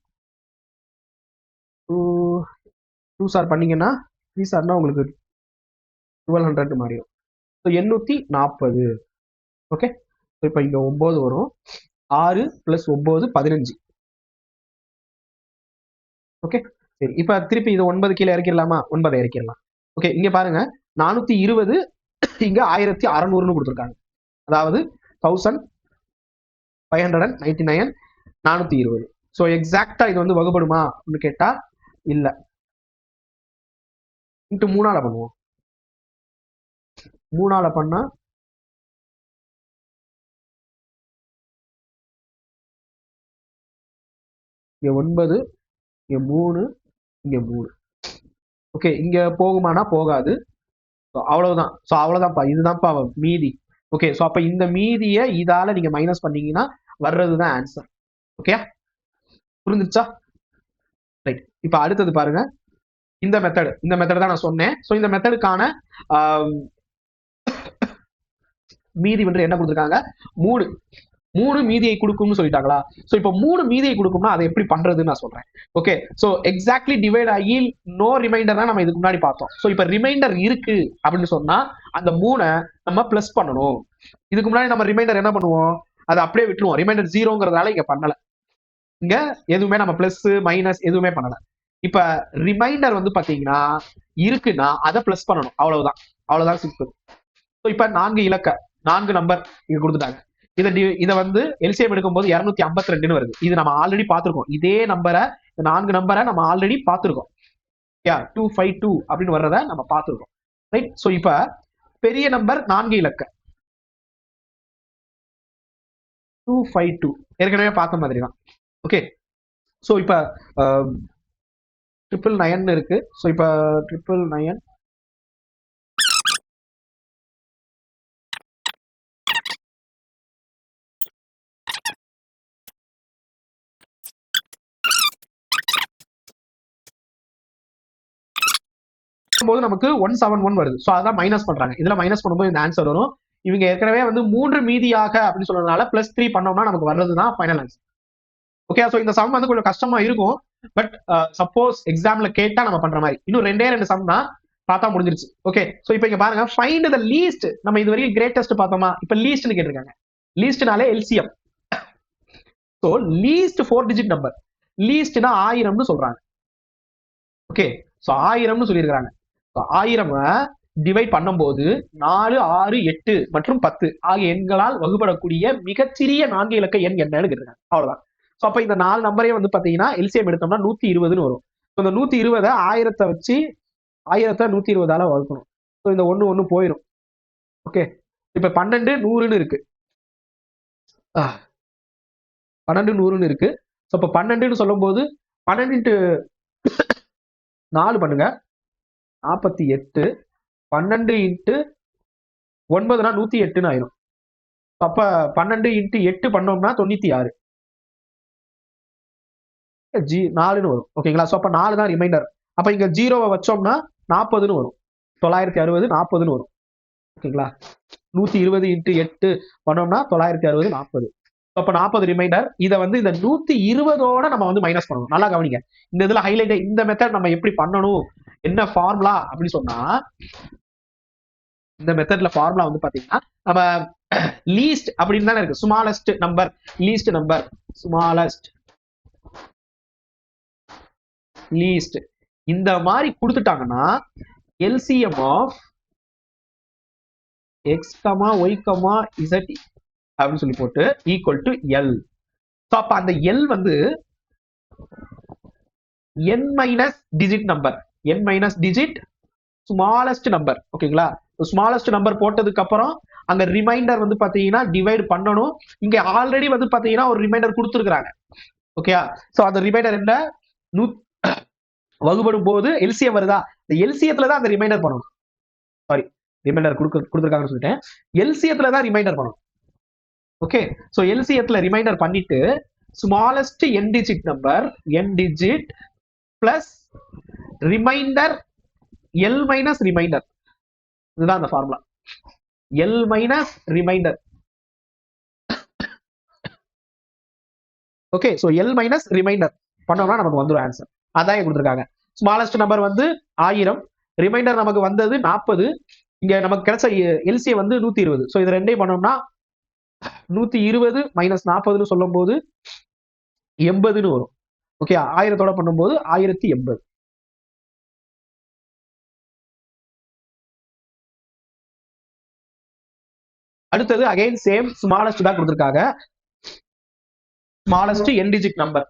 2 ஸ்டார் பண்ணீங்கன்னா 3 ஸ்டார்னா உங்களுக்கு 1200 மாறிடும். 840. ஓகே. இப்ப இங்க 9 வரும். 6 பிளஸ் 9 15. ஓகே. சரி. இப்ப திருப்பி இது 9 கீழே இறக்கிடலாமா? 9 இறக்கிடலாம். ஓகே. இங்க பாருங்க 420 இங்க 1600ன்னு கொடுத்துருக்காங்க. அதாவது 1599 420. சோ எக்ஸாக்டா இது வந்து வகுப்படுமா அப்படின்னு கேட்டா இல்ல. இன்ட்டு 3ஆல பண்ணுவோம். 3ஆல பண்ணா இங்க 9 இங்க 3 இங்க 3. ஓகே. இங்க போகுமானா போகாது. அவ்வளவுதான். சோ அவ்வளவுதான்ப்பா. இதுதான்ப்பா மீதி. ஓகே. சோ அப்ப இந்த மீதிய இதால நீங்க மைனஸ் பண்ணீங்கன்னா வர்றதுதான் ஆன்சர். ஓகே. புரிஞ்சுச்சா? ரைட். இப்ப அடுத்தது பாருங்க. இந்த மெத்தட் தான் நான் சொன்னேன். சோ இந்த மெத்தடுக்கான மீதி வந்து என்ன கொடுத்துருக்காங்க? 3 3 மீதியை கொடுக்கும்னு சொல்லிட்டாங்களா? சோ இப்போ 3 மீதியை கொடுக்கும்னா அதை எப்படி பண்றதுன்னு நான் சொல்றேன். ஓகே, சோ எக்ஸாக்ட்லி டிவைட் ஆகி நோ ரிமைண்டர் தான் நம்ம இதுக்கு முன்னாடி பார்த்தோம். சோ இப்போ ரிமைண்டர் இருக்கு அப்படின்னு சொன்னா அந்த 3 நம்ம பிளஸ் பண்ணணும். இதுக்கு முன்னாடி நம்ம ரிமைண்டர் என்ன பண்ணுவோம், அதை அப்படியே விட்டுருவோம். ரிமைண்டர் 0ங்கிறதால இங்க பண்ணல, இங்க எதுவுமே நம்ம பிளஸ் மைனஸ் எதுவுமே பண்ணல. இப்ப ரிமைண்டர் வந்து பாத்தீங்கன்னா இருக்குன்னா அதை பிளஸ் பண்ணணும், அவ்வளவுதான் சிம்பிள். இப்ப 4 இலக்க 4 நம்பர் இங்க கொடுத்துட்டாங்க. இத வந்து எல்சிஎம் எடுக்கும்போது 252 வருது. இது நம்ம ஆல்ரெடி பார்த்திருக்கோம். இதே நம்பரை 4 நம்பரை நம்ம ஆல்ரெடி பார்த்திருக்கோம். 252 அப்படின்னு வர்றத நம்ம பார்த்திருக்கோம். ரைட். சோ இப்ப பெரிய நம்பர் 4 இலக்க 252 ஏற்கனவே பார்த்த மாதிரி தான். ஓகே, சோ இப்ப 999 இருக்கு. சோ இப்ப 999 போது நமக்கு 171 வருது. சோ அதான் மைனஸ் பண்றாங்க. இதுல மைனஸ் பண்ணும்போது இந்த ஆன்சர் வரும். இவங்க ஏற்கனவே வந்து 3 மீதியாக அப்படின்னு சொல்றதுனால +3 பண்ணோம்னா நமக்கு வர்றதுதான் ஃபைனல் ஆன்சர். ஓகே, சோ இந்த சம் வந்து கொஞ்சம் கஷ்டமா இருக்கும். பட் சப்போஸ் எக்ஸாம்ல கேட்டா நம்ம பண்ற மாதிரி இன்னும் 2 சம் தான் பார்த்தா முடிஞ்சிருச்சு. ஓகே, சோ இப்போ இங்க பாருங்க, ஃபைண்ட் தி லீஸ்ட். நம்ம இது வரைக்கும் கிரேட்டஸ்ட் பார்த்தோமா, இப்போ லீஸ்ட்னு கேட்டிருக்காங்க. லீஸ்ட்னாலே LCM. So least 4 digit number. லீஸ்ட்னா 1000னு சொல்றாங்க. ஓகே, சோ 1000னு சொல்லியிருக்காங்க. 1000 டிவைட் பண்ணும்போது 4, 6, 8 மற்றும் 10 ஆகிய எண்களால் வகுப்படக்கூடிய மிகச்சிறிய 4 இலக்க எண் என்னன்னு கேட்டிருக்காங்க. அவ்வளவுதான். சோ அப்ப இந்த 4 நம்பரையும் வந்து பாத்தீங்கன்னா எல்சிஎம் எடுத்தோம்னா 120ன்னு வரும். இந்த 120 1000 வச்சு 1000 120ஆல வகுக்கணும். சோ இந்த 1 போயிடும். ஓகே, இப்ப 12 100ன்னு இருக்கு. 12 100ன்னு இருக்கு. சோ இப்ப 12ன்னு சொல்லும் போது 12 4 பண்ணுங்க, 48. 12 × 9 108ன்னு ஆயிரும். அப்ப 12 × 8 பண்ணோம்னா 96. 4ன்னு வரும். ஓகேங்களா? சோ அப்ப 4 தான் ரிமைண்டர். அப்ப இங்க 0வை வச்சோம்னா 40ன்னு வரும். 960 40ன்னு வரும். ஓகேங்களா? 120 × 8 பண்ணோம்னா 960 40. அப்ப 40 ரிமைண்டர். இத வந்து இந்த 120ஓட நம்ம வந்து மைனஸ் பண்ணணும். நல்லா கவனிங்க. இந்த இதுல ஹைலைட் இந்த மெத்தட் நம்ம எப்படி பண்ணணும், என்ன ஃபார்முலா அப்படின்னு சொன்னா, இந்த மெத்தட்ல ஃபார்முலா வந்து பாத்தீங்கன்னா நம்ம லீஸ்ட் அப்படின்னு தானே இருக்கு. Smallest number, least number, smallest, least இந்த மாதிரி கொடுத்துட்டாங்கன்னா LCM of X, Y, Z அப்படின்னு சொல்லி போட்டு ஈக்குவல் டு எல். அப்ப அந்த எல் வந்து n minus digit number, n minus digit smallest number. ஓகேங்களா? ஸ்மாலஸ்ட் நம்பர் போட்டதுக்கு அப்புறம் அங்க ரிமைண்டர் வந்து பாத்தீங்கன்னா டிவைட் பண்ணணும். இங்க ஆல்ரெடி வந்து பாத்தீங்கன்னா ஒரு ரிமைண்டர் கொடுத்துருக்காங்க. ஓகே, சோ அந்த ரிமைண்டர் என்ன வகுப்படும் போது எல்சிஎம் வருதா, இந்த எல்சிஎத்துல தான் அந்த ரிமைண்டர் பண்ணணும். சாரி, ரிமைண்டர் கொடுத்துருக்காங்கன்னு சொல்லிட்டேன். எல்சிஎத்துல தான் ரிமைண்டர் பண்ணணும். ஓகே, சோ எல்சிஎத்துல ரிமைண்டர் பண்ணிட்டு smallest n digit number, n digit plus reminder L minus reminder. இதுதான் அந்த formula. L minus reminder. Okay, so L minus reminder பண்ணோம்னா நமக்கு வந்துரும் ஆன்சர். அதான் கொடுத்துருக்காங்க. ஸ்மாலஸ்ட் நம்பர் வந்து 1000, ரிமைண்டர் நமக்கு வந்தது 40. இங்க நமக்கு கிடைச்ச எல்சிஎம் வந்து 120. சோ இது ரெண்டையும் பண்ணோம்னா 120 மைனஸ் 40ன்னு சொல்லும் போது 80ன்னு வரும். ஓகே, 1000ஓட பண்ணும்போது 1080. அடுத்தது அகைன் சேம் ஸ்மாலஸ்ட் தான் கொடுத்திருக்காங்க. Smallest n digit number.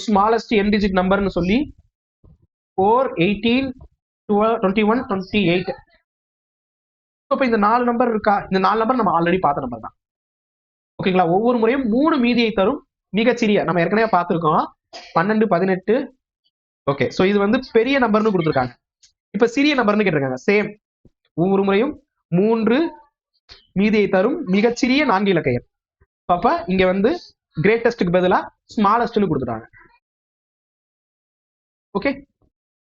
Smallest n digit நம்பர்னு சொல்லி 4, 18, 12, 21, 28. இப்ப இந்த 4 நம்பர் இருக்கா, இந்த 4 நம்பர் நம்ம ஆல்ரெடி பார்த்த நம்பர் தான். ஓகேங்களா? ஒவ்வொரு முறையும் 3 மீதியை தரும் மிகச்சிறிய, நம்ம ஏற்கனவே பார்த்திருக்கோம் 12, 18. ஓகே, சோ இது வந்து பெரிய நம்பர்னு கொடுத்திருக்காங்க. இப்ப சிறிய நம்பர்னு கேட்டிருக்காங்க. சேம், ஒவ்வொரு முறையும் 3 மீதியை தரும் மிகச்சிறிய 4 இலக்க எண். அப்ப இங்க வந்து கிரேட்டஸ்ட்க்கு பதிலா ஸ்மாலஸ்ட்னு கொடுத்துட்டாங்க. ஓகே,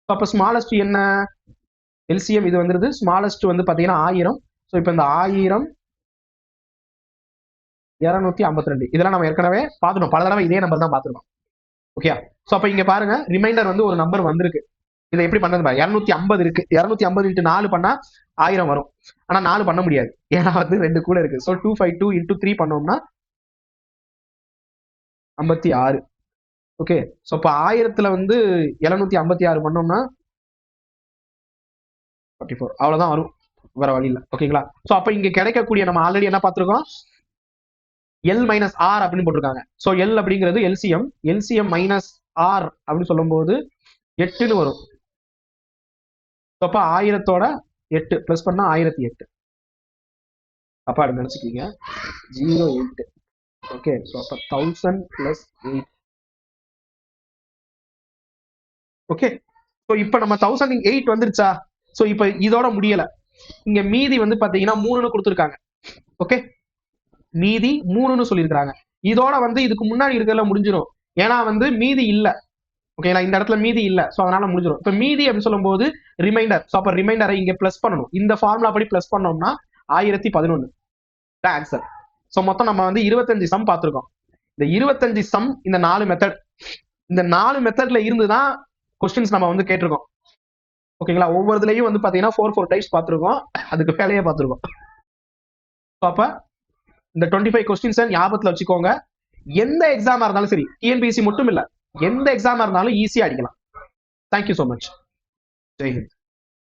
அப்ப ஸ்மாலஸ்ட் என்ன, எல்சிஎம் இது வந்துருது. ஸ்மாலஸ்ட் வந்து பாத்தீங்கன்னா 1000, ஸோ இப்போ இந்த 1000 252 இதெல்லாம் நம்ம ஏற்கனவே பார்த்துட்டோம், பல தடவை இதே நம்பர் தான் பார்த்துருக்கோம். ஓகே, ஸோ அப்போ இங்க பாருங்க ரிமைண்டர் வந்து ஒரு நம்பர் வந்திருக்கு. இதை எப்படி பண்றது பாருங்க, 250 இருக்கு, 250 × 4 பண்ணா 1000 வரும். ஆனா 4 பண்ண முடியாது, ஏன்னா வந்து 2 கூட இருக்கு. ஸோ 252 × 3 பண்ணோம்னா 56. ஓகே, ஸோ இப்போ 1000த்துல வந்து 756 பண்ணோம்னா 44, அவ்வளவுதான் வரும், வேற வழி இல்லை. ஓகேங்களா, ஸோ அப்போ இங்க கிடைக்கக்கூடிய நம்ம ஆல்ரெடி என்ன பார்த்திருக்கோம், L மைனஸ் ஆர் அப்படின்னு போட்டிருக்காங்க. ஸோ L அப்படிங்கிறது எல்சிஎம் மைனஸ் ஆர் அப்படின்னு சொல்லும் போது 8ன்னு வரும். அப்ப 1000ோட 8 பிளஸ் பண்ணா 1008. அப்ப அது நினைச்சுக்கீங்க 08. ஓகே, ஸோ அப்ப 1000 + 8. ஓகே, ஸோ இப்போ நம்ம 1008 வந்துருச்சா. ஸோ இப்போ இதோட முடியல, இங்க மீதி வந்து பாத்தீங்கன்னா 3ன்னு கொடுத்துருக்காங்க. ஓகே, மீதி 3ன்னு சொல்லியிருக்காங்க. இதோட வந்து இதுக்கு முன்னாடி இருக்கிறதுல முடிஞ்சிடும், ஏன்னா வந்து மீதி இல்ல. ஓகேங்களா, இந்த இடத்துல மீதி இல்ல, ஸோ அதனால முடிஞ்சிடும். இப்போ மீதி அப்படின்னு சொல்லும்போது ரிமைண்டர், ஸோ அப்போ ரிமைண்டரை இங்க பிளஸ் பண்ணணும். இந்த ஃபார்முலா படி பிளஸ் பண்ணோம்னா 1011 ஆன்சர். ஸோ மொத்தம் நம்ம வந்து 25 சம் பார்த்துருக்கோம். இந்த 25 சம் இந்த 4 மெத்தட், இந்த 4 மெத்தட்ல இருந்துதான் கொஸ்டின்ஸ் நம்ம வந்து கேட்டிருக்கோம். ஓகேங்களா, ஒவ்வொருதுலையும் வந்து பாத்தீங்கன்னா 4 டைப்ஸ் பார்த்துருக்கோம், அதுக்கு வேலையே பார்த்துருக்கோம். அப்ப இந்த 25 கொஸ்டின்ஸை ஞாபகத்துல வச்சுக்கோங்க. எந்த எக்ஸாமா இருந்தாலும் சரி, டிஎன்பிஎஸ்சி மட்டும் இல்ல, எந்த எக்ஸாமா இருந்தாலும் ஈஸியா அடிக்கலாம். Thank you so much. Jai Hind.